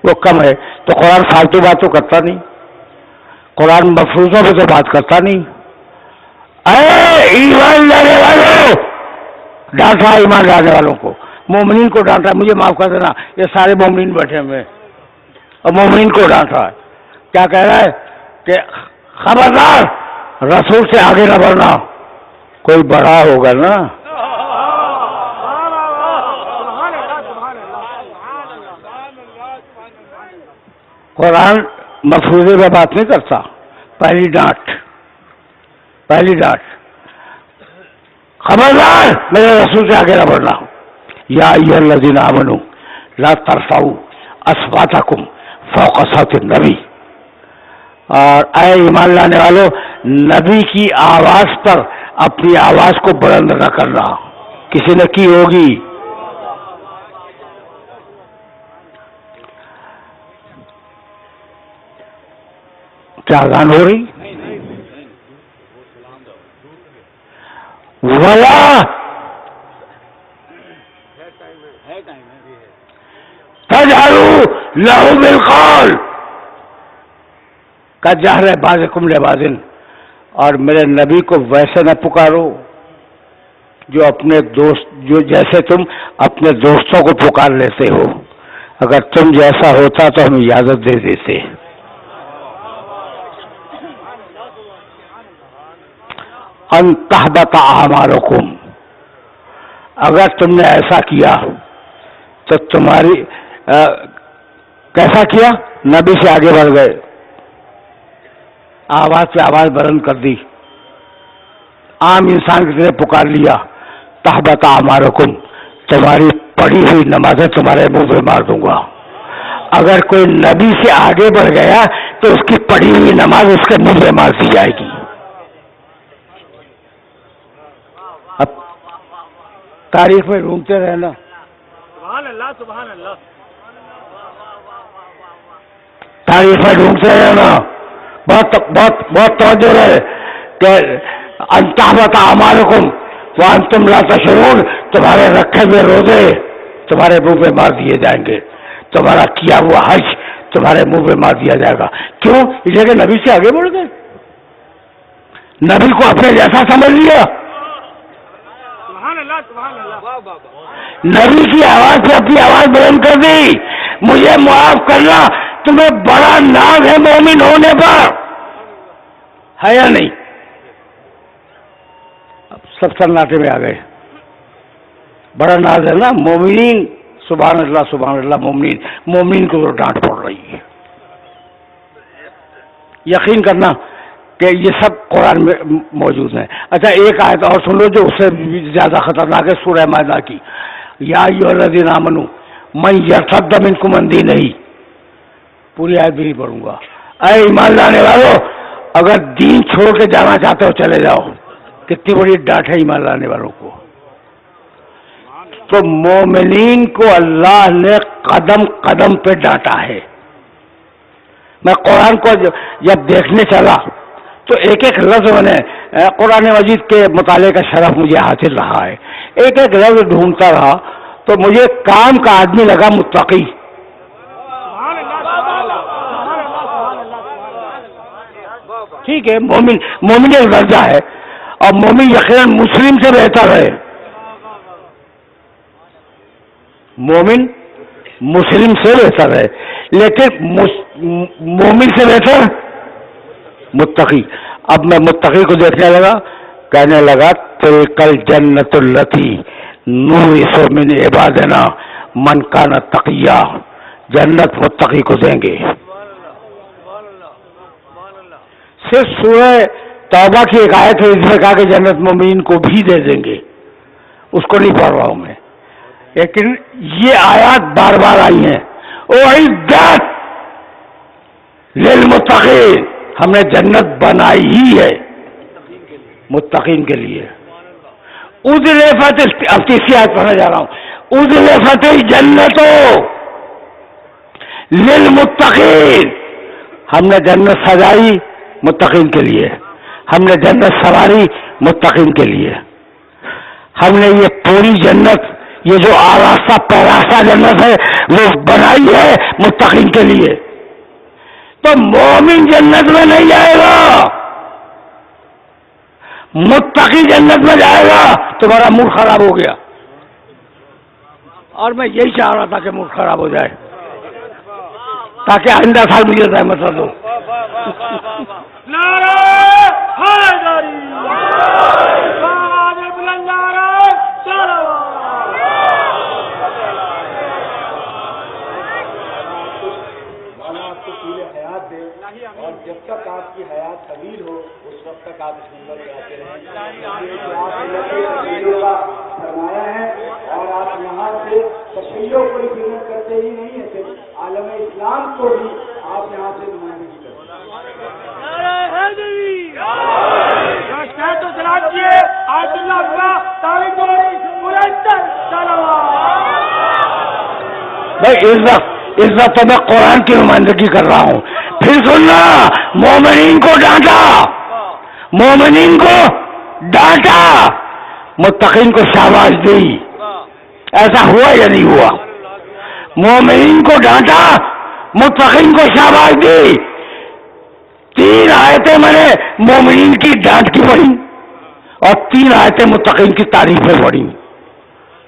وہ کم ہے. تو قرآن فالتو بات تو کرتا نہیں، قرآن مفروضوں پہ تو بات کرتا نہیں. اے ایمان لانے والوں، ڈانٹا ایمان لانے والوں کو، مومنین کو ڈانٹا. مجھے معاف کر دینا، یہ سارے مومنین بیٹھے ہوئے اور مومنین کو ڈانٹا ہے. کیا کہہ رہا ہے کہ خبردار رسول سے آگے نہ بڑھنا. کوئی بڑا ہوگا نا. قرآن مفروضے پہ بات نہیں کرتا. پہلی ڈانٹ خبردار میرے رسول سے آگے نہ بڑھنا. یا ایھا الذین آمنوا لا ترفعوا اصواتکم فوق صوت النبی. اور اے ایمان لانے والو نبی کی آواز پر اپنی آواز کو بلند نہ کرنا. کسی نے کی ہوگی. کیا اذان ہو رہی؟ ولا تجہروا لہ بالقول کجہر بعضکم لبعض. اور میرے نبی کو ویسے نہ پکارو جو اپنے دوست جو جیسے تم اپنے دوستوں کو پکار لیتے ہو. اگر تم جیسا ہوتا تو ہم اجازت دے دیتے. ان تحبط اعمالکم. اگر تم نے ایسا کیا تو تمہاری کیسا کیا؟ نبی سے آگے بڑھ گئے، آواز پہ آواز بلند کر دی، عام انسان کی طرح پکار لیا. تحبط اعمالکم، تمہاری پڑھی ہوئی نمازیں تمہارے منہ پہ مار دوں گا. اگر کوئی نبی سے آگے بڑھ گیا تو اس کی پڑھی ہوئی نماز اس کے منہ پہ مار دی جائے گی. اب تاریخ میں ڈھونڈتے رہنا. سبحان اللہ سبحان اللہ. تاریخ میں ڈھونڈتے رہنا. بہت بہت بہت توجہ رہے کہ ان تحبط اعمالکم وانتم لا تشعرون. تمہارے رکھے ہوئے روزے تمہارے منہ پہ مار دیے جائیں گے. تمہارا کیا ہوا حج تمہارے منہ پہ مار دیا جائے گا. کیوں؟ اس لیے کہ نبی سے آگے بڑھ گئے، نبی کو اپنے جیسا سمجھ لیا. نبی کی آواز سے اپنی آواز بلند کر دی. مجھے معاف کرنا، تمہیں بڑا ناز ہے مومن ہونے پر، ہے یا نہیں؟ اب سب سناٹے میں آ گئے. بڑا ناز ہے نا مومنین. سبحان اللہ مومنین. مومنین کو تو ڈانٹ پڑ رہی ہے. یقین کرنا کہ یہ سب قرآن میں موجود ہیں. اچھا ایک آیت اور سن لو جو اس سے زیادہ خطرناک ہے، سورہ مائدہ کی. یا ایھا الذین آمنوا من یرتد منکم عن دینہ. پوری آیت بھی نہیں پڑھوں گا. اے ایمان لانے والو اگر دین چھوڑ کے جانا چاہتے ہو چلے جاؤ. کتنی بڑی ڈانٹ ہے ایمان لانے والوں کو. تو مومنین کو اللہ نے قدم قدم پہ ڈانٹا ہے. میں قرآن کو جب دیکھنے چلا تو ایک ایک لفظ میں نے قرآن مجید کے مطالعے کا شرف مجھے حاصل رہا ہے. ایک ایک لفظ ڈھونڈتا رہا تو مجھے کام کا آدمی لگا متقی. ٹھیک ہے مومن ایک درجہ ہے اور مومن یقیناً مسلم سے بہتر ہے. مومن مسلم سے بہتر ہے لیکن مومن سے بہتر متقی. اب میں متقی کو دیکھنے لگا، کہنے لگا تلک الجنت التی نورث من عبادنا من کان تقیا. جنت متقی کو دیں گے. صرف سورہ توبہ کی ایک آیت ہے جس میں کہا کہ جنت مومنین کو بھی دے دیں گے، اس کو نہیں پڑھ رہا ہوں میں، لیکن یہ آیات بار بار آئی ہیں. اعدت للمتقین، ہم نے جنت بنائی ہی ہے متقین کے لیے. ازلفت، اب تیسری آیت پڑھنے جا رہا ہوں. ازلفت الجنت للمتقین، ہم نے جنت سجائی متقین کے لیے، ہم نے جنت سواری متقین کے لیے. ہم نے یہ پوری جنت، یہ جو آراستہ پیراستہ جنت ہے وہ بنائی ہے متقین کے لیے. تو مومن جنت میں نہیں جائے گا، متقی جنت میں جائے گا. تمہارا موڈ خراب ہو گیا اور میں یہی چاہ رہا تھا کہ موڈ خراب ہو جائے تاکہ آئندہ سال مجھے رحمت دو. نعرہ حیدری، آواز بلند نعرہ صلوات۔ مولا آپ کو طول حیات دے، اور جب تک آپ کی حیات طویل ہو اس وقت تک آپ اس منبر پہ آتے رہیں۔ آپ فرمایا ہے، اور آپ یہاں سے تشیعوں کو خدمت کرتے ہی نہیں ہیں، صرف عالم اسلام کو بھی آپ یہاں سے نمائندگی کرتے ہیں۔ تو سلام کیے آیت اللہ کا تعلیم دوری مرتب بھائی اس وقت تو میں قرآن کی نمائندگی کر رہا ہوں۔ پھر سننا، مومنین کو ڈانٹا، مومنین کو ڈانٹا، متقین کو شاباش دی۔ ایسا ہوا یا نہیں ہوا؟ مومنین کو ڈانٹا، متقین کو شاباش دی۔ 3 آیتیں میں نے مومنین کی ڈانٹ کی پڑھی اور 3 آیتیں متقین کی تعریف میں پڑھی۔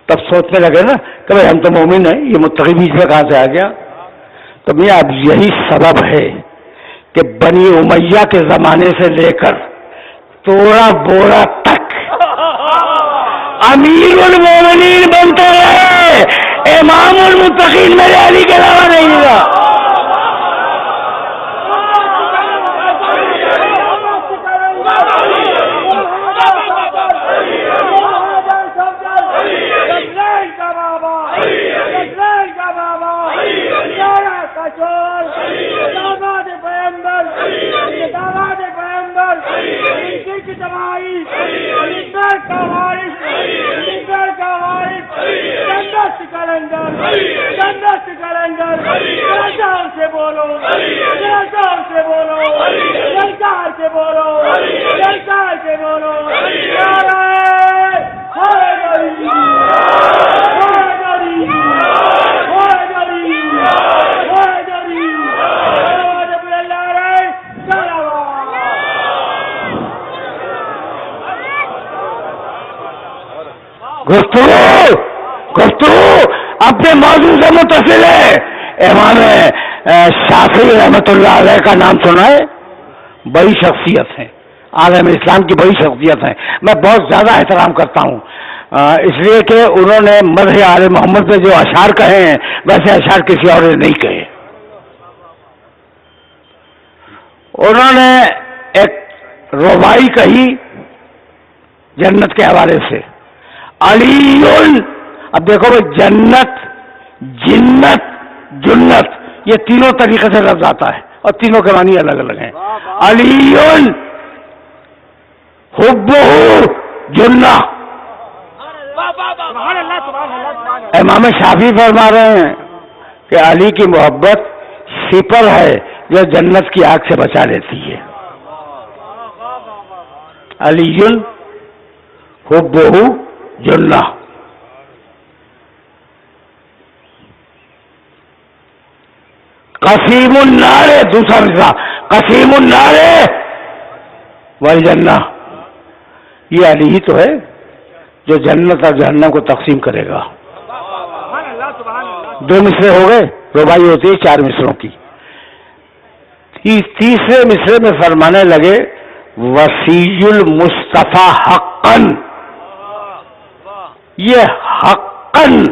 تب سوچنے لگے نا کہ بھائی ہم تو مومن ہیں، یہ متقی بیچ میں کہاں سے آ گیا؟ تو میاں اب یہی سبب ہے کہ بنی امیہ کے زمانے سے لے کر توڑا بورا تک امیر المومنین بنتے رہے، امام المتقین میرے علی کے علاوہ نہیں ملا۔ گفتگو اپنے موضوع سے متصل ہے۔ امام شافعی رحمۃ اللہ علیہ کا نام سنا ہے؟ بڑی شخصیت ہے، عالم اسلام کی بڑی شخصیت ہے، میں بہت زیادہ احترام کرتا ہوں، اس لیے کہ انہوں نے مدح آل محمد پہ جو اشعار کہے ہیں ویسے اشعار کسی اور نے نہیں کہے۔ انہوں نے ایک ربائی کہی جنت کے حوالے سے، علی، اب دیکھو بھائی جنت، جنت، جنت، یہ تینوں طریقے سے لفظ آتا ہے اور تینوں کے معنی الگ الگ ہیں۔ علی حبہ جنہ، امام شافعی فرما رہے ہیں کہ علی کی محبت سپر ہے جو جنت کی آگ سے بچا لیتی ہے۔ علی حبہ جنہ۔ قسیم النار، دوسرا مصرع، قسیم النار والجنہ، یہ علی ہی تو ہے جو جنت اور جہنم کو تقسیم کرے گا۔ 2 مصرے ہو گئے، ربائی ہوتی ہے 4 مصروں کی۔ تیسرے مصرے میں فرمانے لگے وصی المصطفیٰ حقاً، یہ حقاً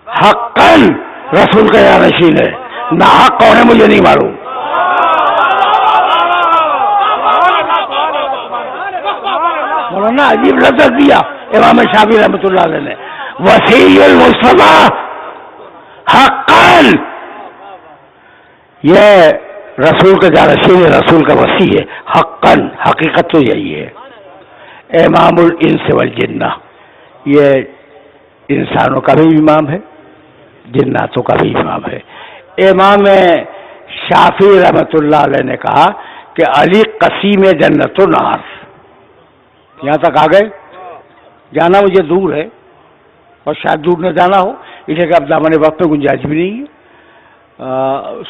حقاً رسول کا جانشین ہے، نہ حق کون ہے مجھے نہیں معلوم۔ مولانا عجیب لفظ دیا امام شافعی رحمۃ اللہ علیہ نے، وصی المصطفیٰ حقاً، یہ رسول کا جانشین ہے، رسول کا وصی ہے، حقاً، حقیقت تو یہی ہے۔ امام الانس والجنہ، یہ انسانوں کا بھی امام ہے، جناتوں کا بھی امام ہے۔ امام شافعی رحمۃ اللہ علیہ نے کہا کہ علی قسیم جنت و نار۔ یہاں تک آ گئے، جانا مجھے دور ہے اور شاید دور نہ جانا ہو، اس لیے کہ اب دامن وقت میں گنجائش بھی نہیں ہے۔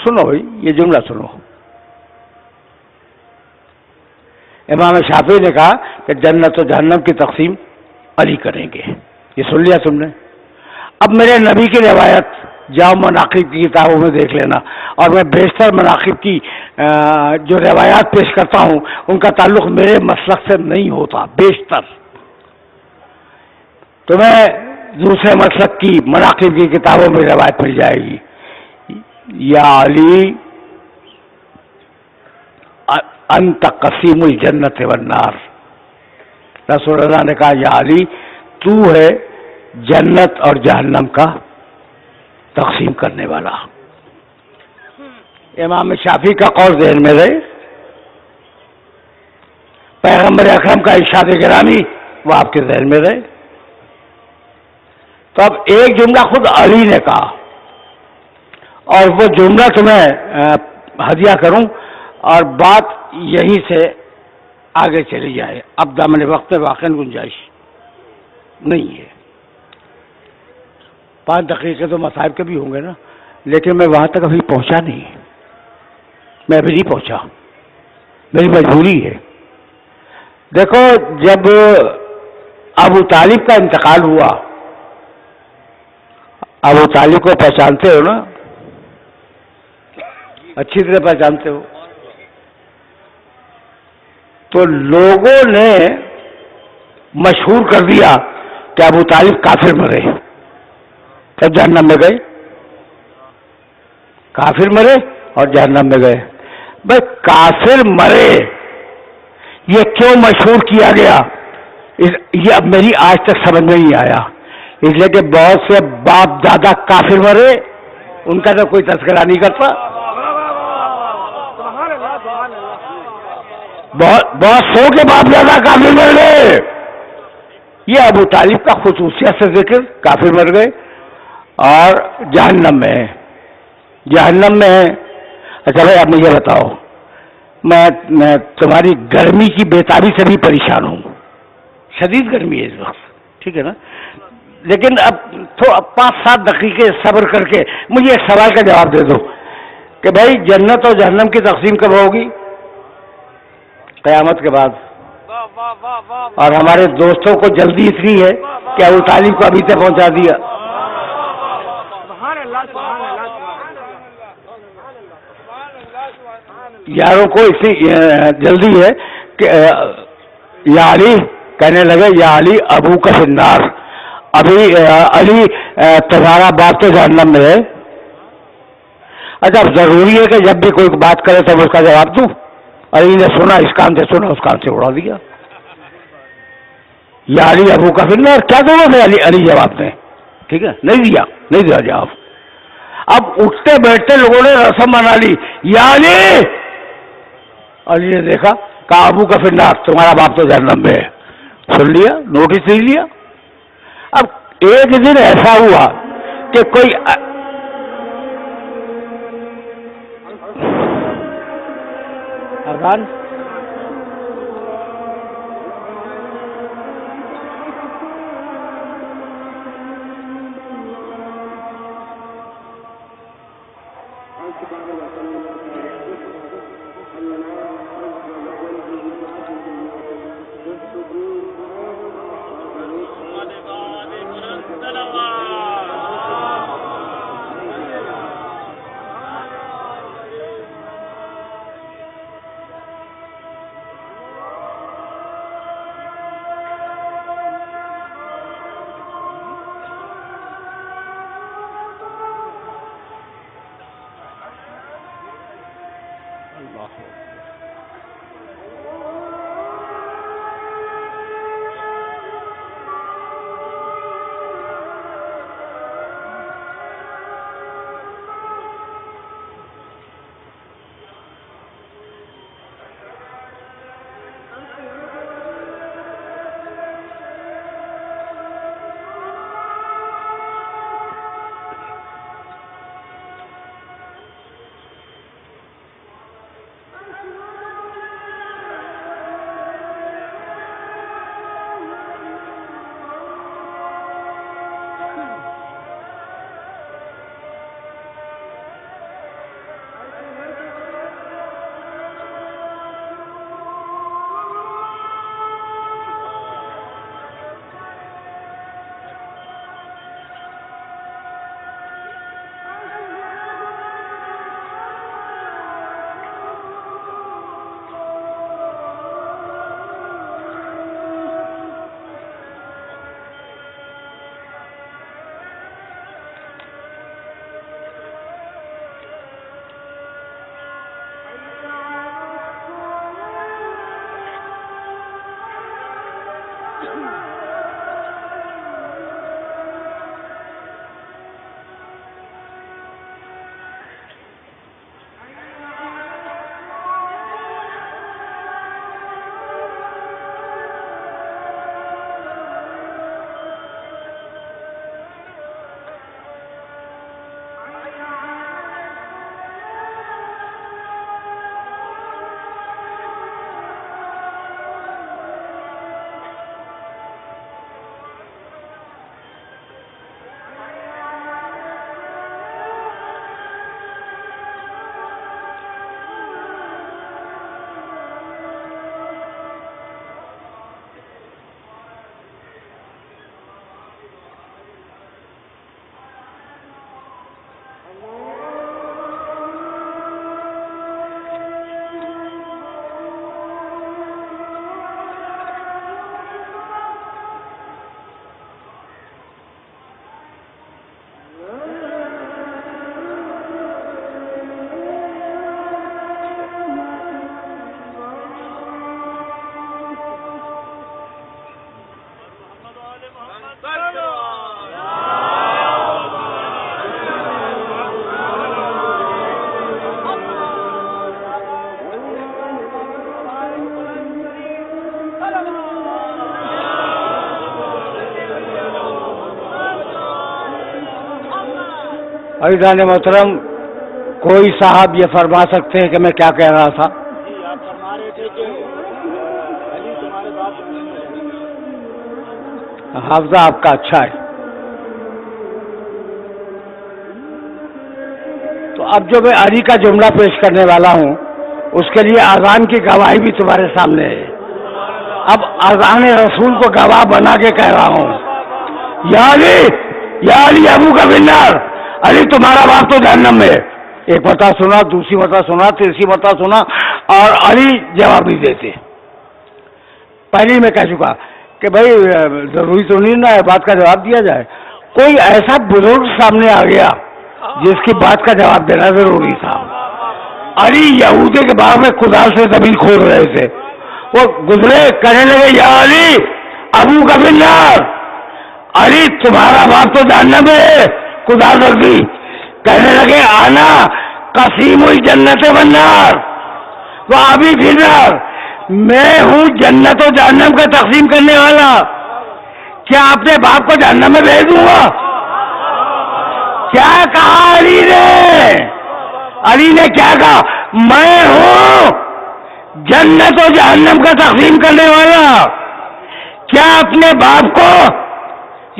سنو بھائی، یہ جملہ سنو۔ امام شافعی نے کہا کہ جنت و جہنم کی تقسیم علی کریں گے، یہ سن لیا تم نے۔ اب میرے نبی کی روایت جاؤ مناقب کی کتابوں میں دیکھ لینا. اور میں بیشتر مناقب کی جو روایات پیش کرتا ہوں ان کا تعلق میرے مسلک سے نہیں ہوتا بیشتر. تو میں دوسرے مسلک کی مناقب کی کتابوں میں روایت مل جائے گی. یا علی انت قسیم الجنت والنار. رسول اللہ نے کہا یا علی تو ہے جنت اور جہنم کا تقسیم کرنے والا. امام شافعی کا قول ذہن میں رہے, پیغمبر اکرم کا ارشاد گرامی وہ آپ کے ذہن میں رہے. تو اب ایک جملہ خود علی نے کہا اور وہ جملہ تمہیں ہدیہ کروں اور بات یہیں سے آگے چلی جائے. اب دامن وقت میں واقعی گنجائش نہیں ہے. 5 دقیقے تو مصائب کے بھی ہوں گے نا, لیکن میں وہاں تک ابھی پہنچا نہیں, میں ابھی نہیں پہنچا, میری مجبوری ہے. دیکھو جب ابو طالب کا انتقال ہوا, ابو طالب کو پہچانتے ہو نا, اچھی طرح پہچانتے ہو. تو لوگوں نے مشہور کر دیا کہ ابو طالب کافر مرے, تب جہنم میں گئے. کافر مرے اور جہنم میں گئے. بھائی کافر مرے یہ کیوں مشہور کیا گیا, یہ اب میری آج تک سمجھ میں نہیں آیا. اس لیے کہ بہت سے باپ دادا کافر مرے, ان کا تو کوئی تذکرہ نہیں کرتا. بہت سو کے باپ دادا کافر مر گئے. یہ ابو طالب کا خصوصیت سے ذکر, کافر مر گئے اور جہنم میں ہے, جہنم میں ہے. اچھا بھائی آپ مجھے بتاؤ, میں تمہاری گرمی کی بےتابی سے بھی پریشان ہوں, شدید گرمی ہے اس وقت, ٹھیک ہے نا, لیکن اب 5-7 دقیقے صبر کر کے مجھے ایک سوال کا جواب دے دو کہ بھائی جنت اور جہنم کی تقسیم کب ہوگی؟ قیامت کے بعد. اور ہمارے دوستوں کو جلدی اتنی ہے کہ ابو طالب کو ابھی تک پہنچا دیا. یاروں کو اسی جلدی ہے کہ یا علی کہنے لگے یا علی ابو کا فنار. ابھی علی تمہارا باپ تو جہنم میں ہے. اچھا ضروری ہے کہ جب بھی کوئی بات کرے تو اس کا جواب دوں؟ علی نے سنا, اس کان سے سنا, اس کان سے اڑا دیا. یا علی ابو کا فنار, کیا ضرورت ہے علی جواب دیں, ٹھیک ہے, نہیں دیا جواب. اب اٹھتے بیٹھتے لوگوں نے رسم بنا لی, یا علی نے دیکھا, کہا ابو کا فنار, تمہارا باپ تو جہنم میں ہے. سن لیا, نوٹس نہیں لیا. اب ایک دن ایسا ہوا کہ کوئی اذان عزیزان محترم، کوئی صاحب یہ فرما سکتے ہیں کہ میں کیا کہہ رہا تھا؟ جی آپ فرما رہے تھے کہ علی تمہارے باپ حافظہ آپ کا اچھا ہے. تو اب جو میں علی کا جملہ پیش کرنے والا ہوں اس کے لیے اذان کی گواہی بھی تمہارے سامنے ہے. اب اذان رسول کو گواہ بنا کے کہہ رہا ہوں، یا علی ابو کا بنار، علی تمہارا باپ تو جہنم میں. ایک مرتبہ سنا، دوسری مرتبہ سنا، تیسری مرتبہ سنا، اور علی جواب نہیں دیتے. پہلے میں کہہ چکا کہ بھائی ضروری تو نہیں نا بات کا جواب دیا جائے. کوئی ایسا بزرگ سامنے آ گیا جس کی بات کا جواب دینا ضروری تھا. علی یہودی کے باغ میں کدال سے زمین کھود رہے تھے، وہ گزرے، کہنے لگے یا علی ابو کا بنار، علی تمہارا باپ تو جہنم میں. کدال رکھ دی، کہنے لگے آنا قسیم الجنت والنار، وہ ابھی بنار، میں ہوں جنت و جہنم کا تقسیم کرنے والا. کیا اپنے باپ کو جہنم میں بھیج دوں گا؟ کیا کہا علی نے؟ علی نے کیا کہا؟ میں ہوں جنت و جہنم کا تقسیم کرنے والا، کیا اپنے باپ کو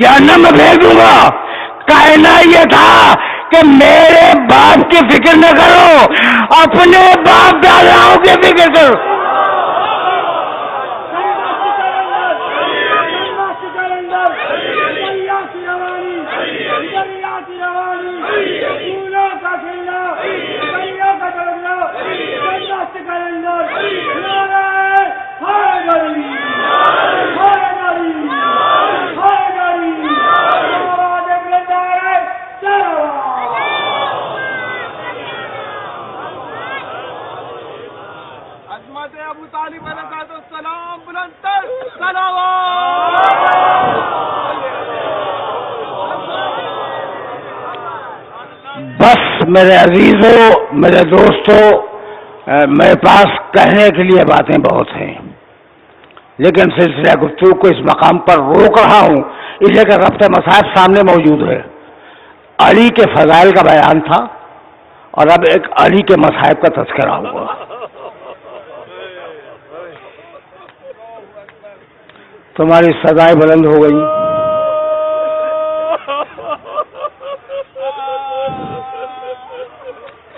جہنم میں بھیج دوں گا؟ کہنا یہ تھا کہ میرے باپ کی فکر نہ کرو، اپنے باپ داداؤں کی فکر کرو. ابو طالب علیہ السلام بلندتر صلوات. بس میرے عزیزوں، میرے دوستوں، میرے پاس کہنے کے لیے باتیں بہت ہیں، لیکن سلسلہ گفتگو کو اس مقام پر روک رہا ہوں اس لیے کہ ربط مصاحف سامنے موجود ہے. علی کے فضائل کا بیان تھا اور اب ایک علی کے مصاحف کا تذکرہ ہوا. تمہاری سزائیں بلند ہو گئی.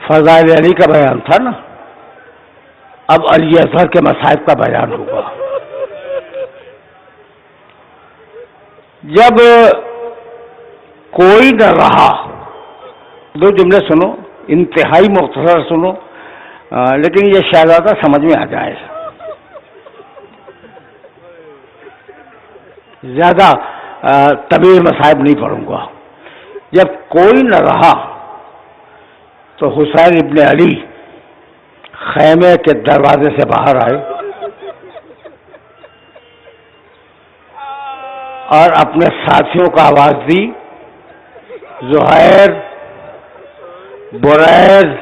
فضائل علی کا بیان تھا نا، اب علی اصغر کے مصاحف کا بیان ہوگا. جب کوئی نہ رہا، دو جملے سنو، انتہائی مختصر سنو، لیکن یہ شہزادہ سمجھ میں آ جائے. زیادہ طویل مصائب نہیں پڑھوں گا. جب کوئی نہ رہا تو حسین ابن علی خیمے کے دروازے سے باہر آئے اور اپنے ساتھیوں کو آواز دی، زہیر، بریز،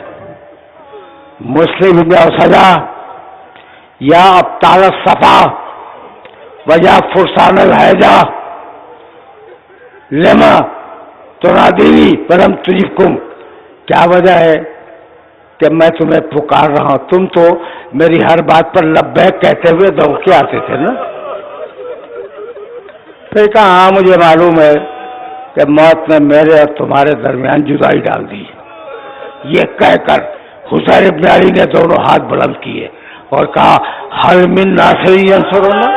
مسلم ابن اسدہ، یا ابطال الصفا وجہ فرسان الحیجہ لما تنادینی ولم تجبکم. کیا وجہ ہے کہ میں تمہیں پکار رہا ہوں، تم تو میری ہر بات پر لبیک کہتے ہوئے دوڑ آتے تھے نا. پھر کہا ہاں مجھے معلوم ہے کہ موت نے میرے اور تمہارے درمیان جدائی ڈال دی. یہ کہہ کر حسین ابن علی نے دونوں ہاتھ بلند کیے اور کہا حل من ناصر ینصرنا.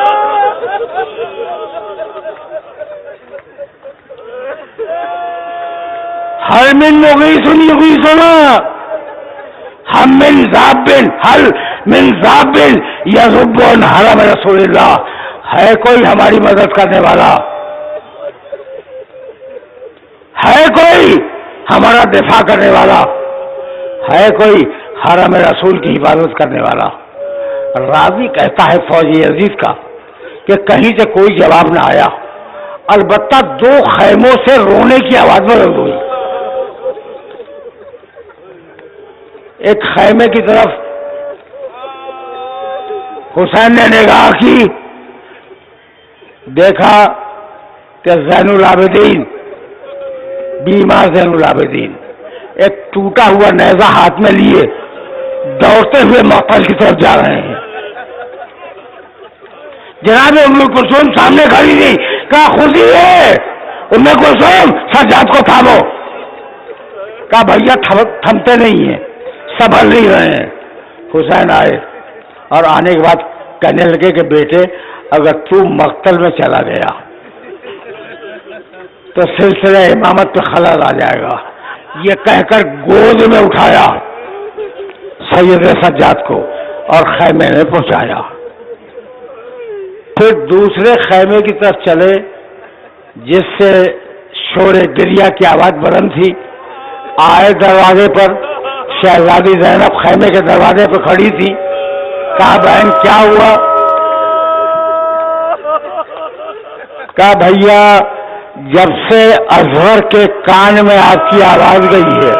حل من مغیث یغیثنا، ہم من ذابن، حل من ذابن یذب عن حرم رسول اللہ. ہے کوئی ہماری مدد کرنے والا؟ ہے کوئی ہمارا دفاع کرنے والا؟ ہے کوئی حرم رسول کی حفاظت کرنے والا؟ راوی کہتا ہے فوج یزید کا کہ کہیں سے کوئی جواب نہ آیا، البتہ دو خیموں سے رونے کی آواز بلند ہوئی. ایک خیمے کی طرف حسین نے نگاہ کی، دیکھا کہ زین العابدین، بیمار زین العابدین ایک ٹوٹا ہوا نیزہ ہاتھ میں لیے دوڑتے ہوئے مقتل کی طرف جا رہے ہیں. جناب ام کلثوم سامنے کھڑی تھی, کہا خوشی ہے ام کلثوم سجاد کو تھامو. کہا بھیا تھمتے نہیں ہیں, سنبھل نہیں رہے ہیں. حسین آئے اور آنے کے بعد کہنے لگے کہ بیٹے اگر تو مقتل میں چلا گیا تو سلسلہ امامت پہ خلل آ جائے گا. یہ کہہ کر گود میں اٹھایا سید سجاد کو اور خیمے میں پہنچایا. پھر دوسرے خیمے کی طرف چلے جس سے شور گریہ کی آواز بلند تھی. آئے دروازے پر, شہزادی زینب خیمے کے دروازے پر کھڑی تھی. کہا بہن کیا ہوا؟ کہا بھیا جب سے اظہر کے کان میں آپ کی آواز گئی ہے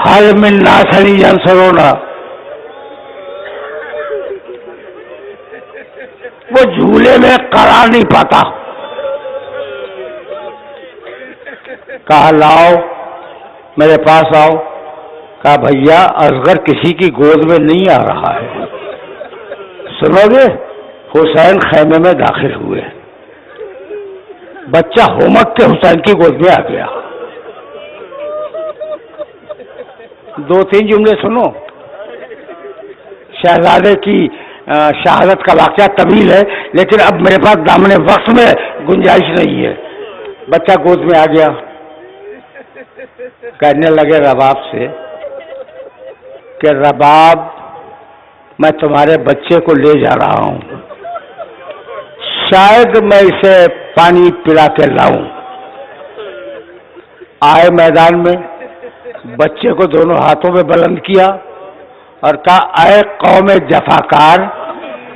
حل من ناصری ینصرونا, وہ جھولے میں قرار نہیں پاتا. کہا لاؤ میرے پاس آؤ. کہا بھیا اصغر کسی کی گود میں نہیں آ رہا ہے, سنو گے؟ حسین خیمے میں داخل ہوئے. بچہ ہومک کے حسین کی گود میں آ گیا. دو تین جملے سنو. شہزادے کی شہادت کا واقعہ طویل ہے لیکن اب میرے پاس دامن وقت میں گنجائش نہیں ہے. بچہ گود میں آ گیا. کہنے لگے رباب سے کہ رباب میں تمہارے بچے کو لے جا رہا ہوں, شاید میں اسے پانی پلا کے لاؤں. آئے میدان میں, بچے کو دونوں ہاتھوں میں بلند کیا اور کہا اے قوم جفاکار,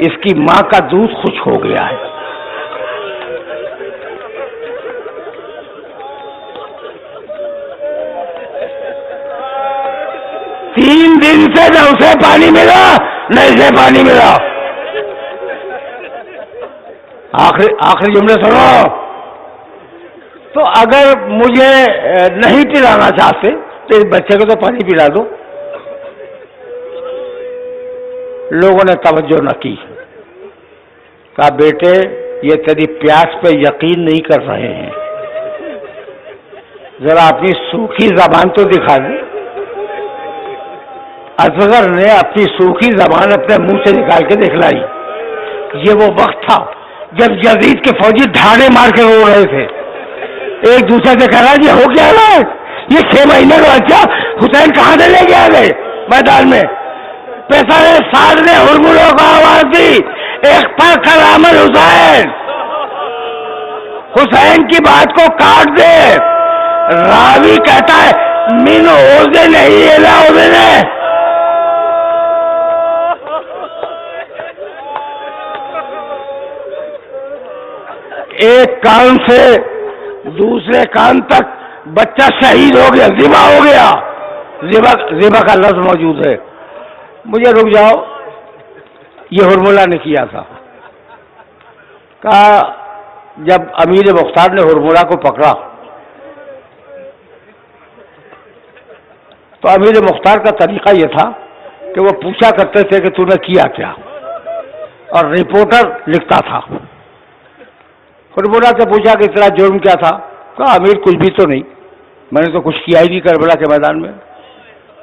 اس کی ماں کا دودھ خشک ہو گیا ہے. تین دن سے نہ اسے پانی ملا نہ اسے پانی ملا. آخری جملے سنو. تو اگر مجھے نہیں پلانا چاہتے تو اس بچے کو تو پانی پلا دو. لوگوں نے توجہ نہ کی. کہا بیٹے یہ تیری پیاس پہ یقین نہیں کر رہے ہیں, ذرا اپنی سوکھی زبان تو دکھا دیں. اصغر نے اپنی سوکھی زبان اپنے منہ سے نکال کے دکھلائی. یہ وہ وقت تھا جب یزید کے فوجی ڈھاڑے مار کے رو رہے تھے. ایک دوسرے سے کہہ رہا یہ ہو گیا نا, یہ 6 مہینے کا بچہ حسین کہاں سے لے کے آ گئے میدان میں. پیسہ ساتھ نے ہرملوں کو آواز دی, ایک پر کرامل حسین, حسین کی بات کو کاٹ دے. راوی کہتا ہے من اوزے نہیں الا اوزے. ایک کان سے دوسرے کان تک بچہ شہید ہو گیا, ذبح ہو گیا. ذبح کا لفظ موجود ہے. مجھے رک جاؤ, یہ ہرملہ نے کیا تھا. کہا جب امیر مختار نے ہرملہ کو پکڑا تو امیر مختار کا طریقہ یہ تھا کہ وہ پوچھا کرتے تھے کہ تو نے کیا کیا, اور رپورٹر لکھتا تھا. ہرملہ سے پوچھا کہ تیرا جرم کیا تھا؟ کہا امیر کچھ بھی تو نہیں, میں نے تو کچھ کیا ہی نہیں کربلا کے میدان میں.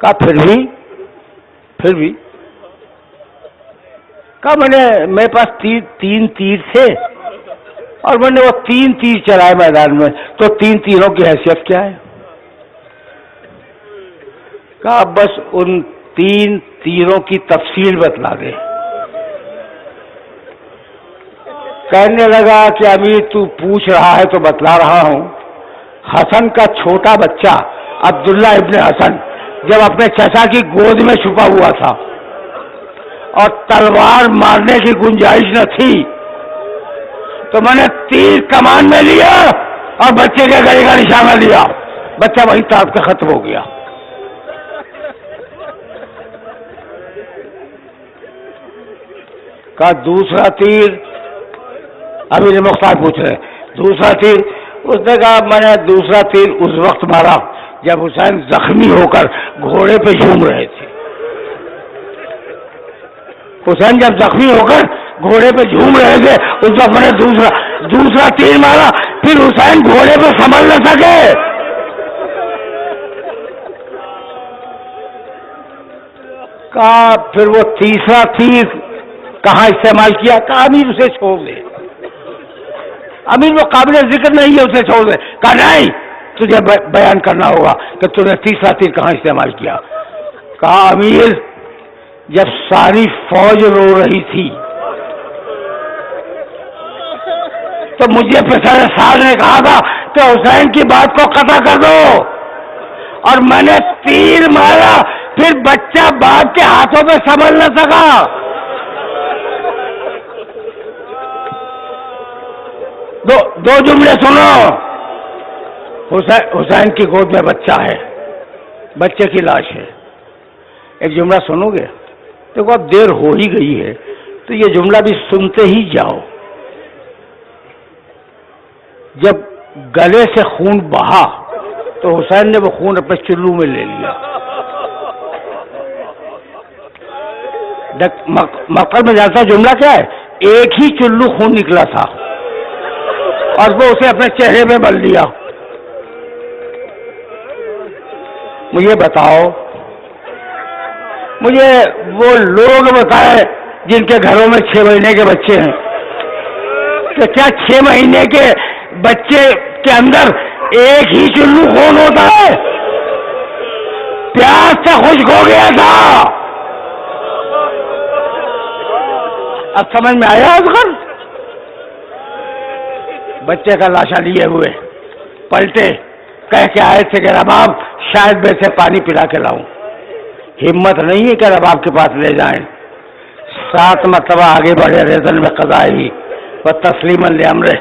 کہا پھر بھی کہا میرے پاس تین تیر تھے اور میں نے وہ 3 تیر چلائے میدان میں, تو 3 تیروں کی حیثیت کیا ہے؟ کہا بس ان 3 تیروں کی تفصیل بتلا دے. کہنے لگا کہ ابھی تو پوچھ رہا ہے تو بتلا رہا ہوں. حسن کا چھوٹا بچہ عبداللہ ابن حسن جب اپنے چچا کی گود میں چھپا ہوا تھا اور تلوار مارنے کی گنجائش نہ تھی تو میں نے تیر کمان میں لیا اور بچے کے گلے کا نشانہ لیا. بچہ وہیں تاپ کے ختم ہو گیا. کہا دوسرا تیر, امیر مختار پوچھ رہے, دوسرا تیر اس نے کہا میں نے دوسرا تیر اس وقت مارا جب حسین زخمی ہو کر گھوڑے پہ جھوم رہے تھے. حسین جب زخمی ہو کر گھوڑے پہ جھوم رہے تھے اس وقت میں نے دوسرا تیر مارا، پھر حسین گھوڑے پہ سنبھل نہ سکے. کہا پھر وہ تیسرا تیر کہاں استعمال کیا؟ کہا امیر اسے چھوڑ دے، امیر وہ قابل ذکر نہیں ہے، اسے چھوڑ دے. کہا نہیں، تجھے بیان کرنا ہوگا کہ تم نے تیسرا تیر کہاں استعمال کیا. کہا امیر جب ساری فوج رو رہی تھی تو مجھے پسر سال نے کہا تھا کہ حسین کی بات کو قطع کر دو، اور میں نے تیر مارا، پھر بچہ باپ کے ہاتھوں میں سنبھل نہ سکا. دو جملے سنو. حسین کی گود میں بچہ ہے، بچے کی لاش ہے. ایک جملہ سنو گے؟ دیکھو اب دیر ہو ہی گئی ہے تو یہ جملہ بھی سنتے ہی جاؤ. جب گلے سے خون بہا تو حسین نے وہ خون اپنے چلو میں لے لیا. مقصد میں جانتا جملہ کیا ہے؟ ایک ہی چلو خون نکلا تھا اور وہ اسے اپنے چہرے میں مل لیا. مجھے بتاؤ، مجھے وہ لوگ بتائے جن کے گھروں میں 6 مہینے کے بچے ہیں کہ کیا 6 مہینے کے بچے کے اندر ایک ہی چلو خون ہوتا ہے؟ پیاس سے خشک ہو گیا تھا. اب سمجھ میں آیا؟ اصغر بچے کا لاشا لیے ہوئے پلٹے، کہہ کے آئے تھے کہ رباب شاید میں سے پانی پلا کے لاؤں. ہمت نہیں ہے کہ رباب کے پاس لے جائیں. 7 مرتبہ آگے بڑھے، ریزن میں قضائی و تسلیماً لامرہ.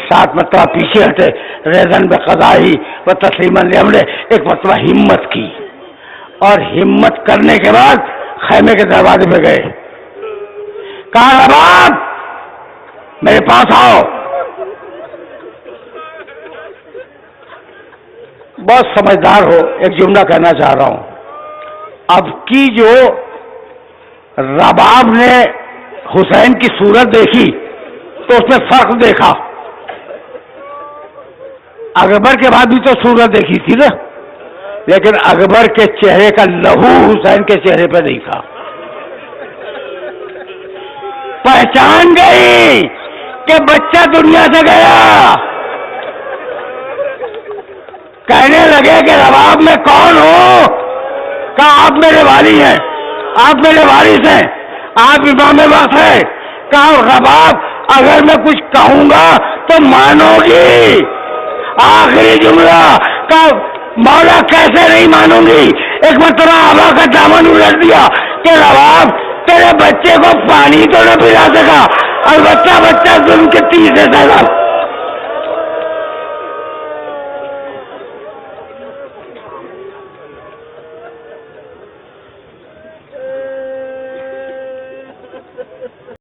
7 مرتبہ پیچھے ہٹے، ریزن میں قضائی و تسلیماً لامرہ. ایک مرتبہ ہمت کی، اور ہمت کرنے کے بعد خیمے کے دروازے پہ گئے. کہا رباب میرے پاس آؤ. بہت سمجھدار ہو، ایک جملہ کہنا چاہ رہا ہوں. اب کی جو رباب نے حسین کی صورت دیکھی تو اس میں فرق دیکھا. اکبر کے بعد بھی تو صورت دیکھی تھی نا، لیکن اکبر کے چہرے کا لہو حسین کے چہرے پہ نہیں تھا. پہچان گئی کہ بچہ دنیا سے گیا. کہنے لگے کہ رباب میں کون ہو؟ کہا آپ میرے والی ہیں، آپ میرے وارث ہیں، آپ امام وقت ہیں. کہا رباب اگر میں کچھ کہوں گا تو مانو گی؟ آخری جملہ. کہا مولا کیسے نہیں مانوں گی؟ ایک مرتبہ آبا کا دامن الٹ دیا کہ رباب تیرے بچے کو پانی تو نہ پلا سکا، اور بچہ ظلم کے 30 سال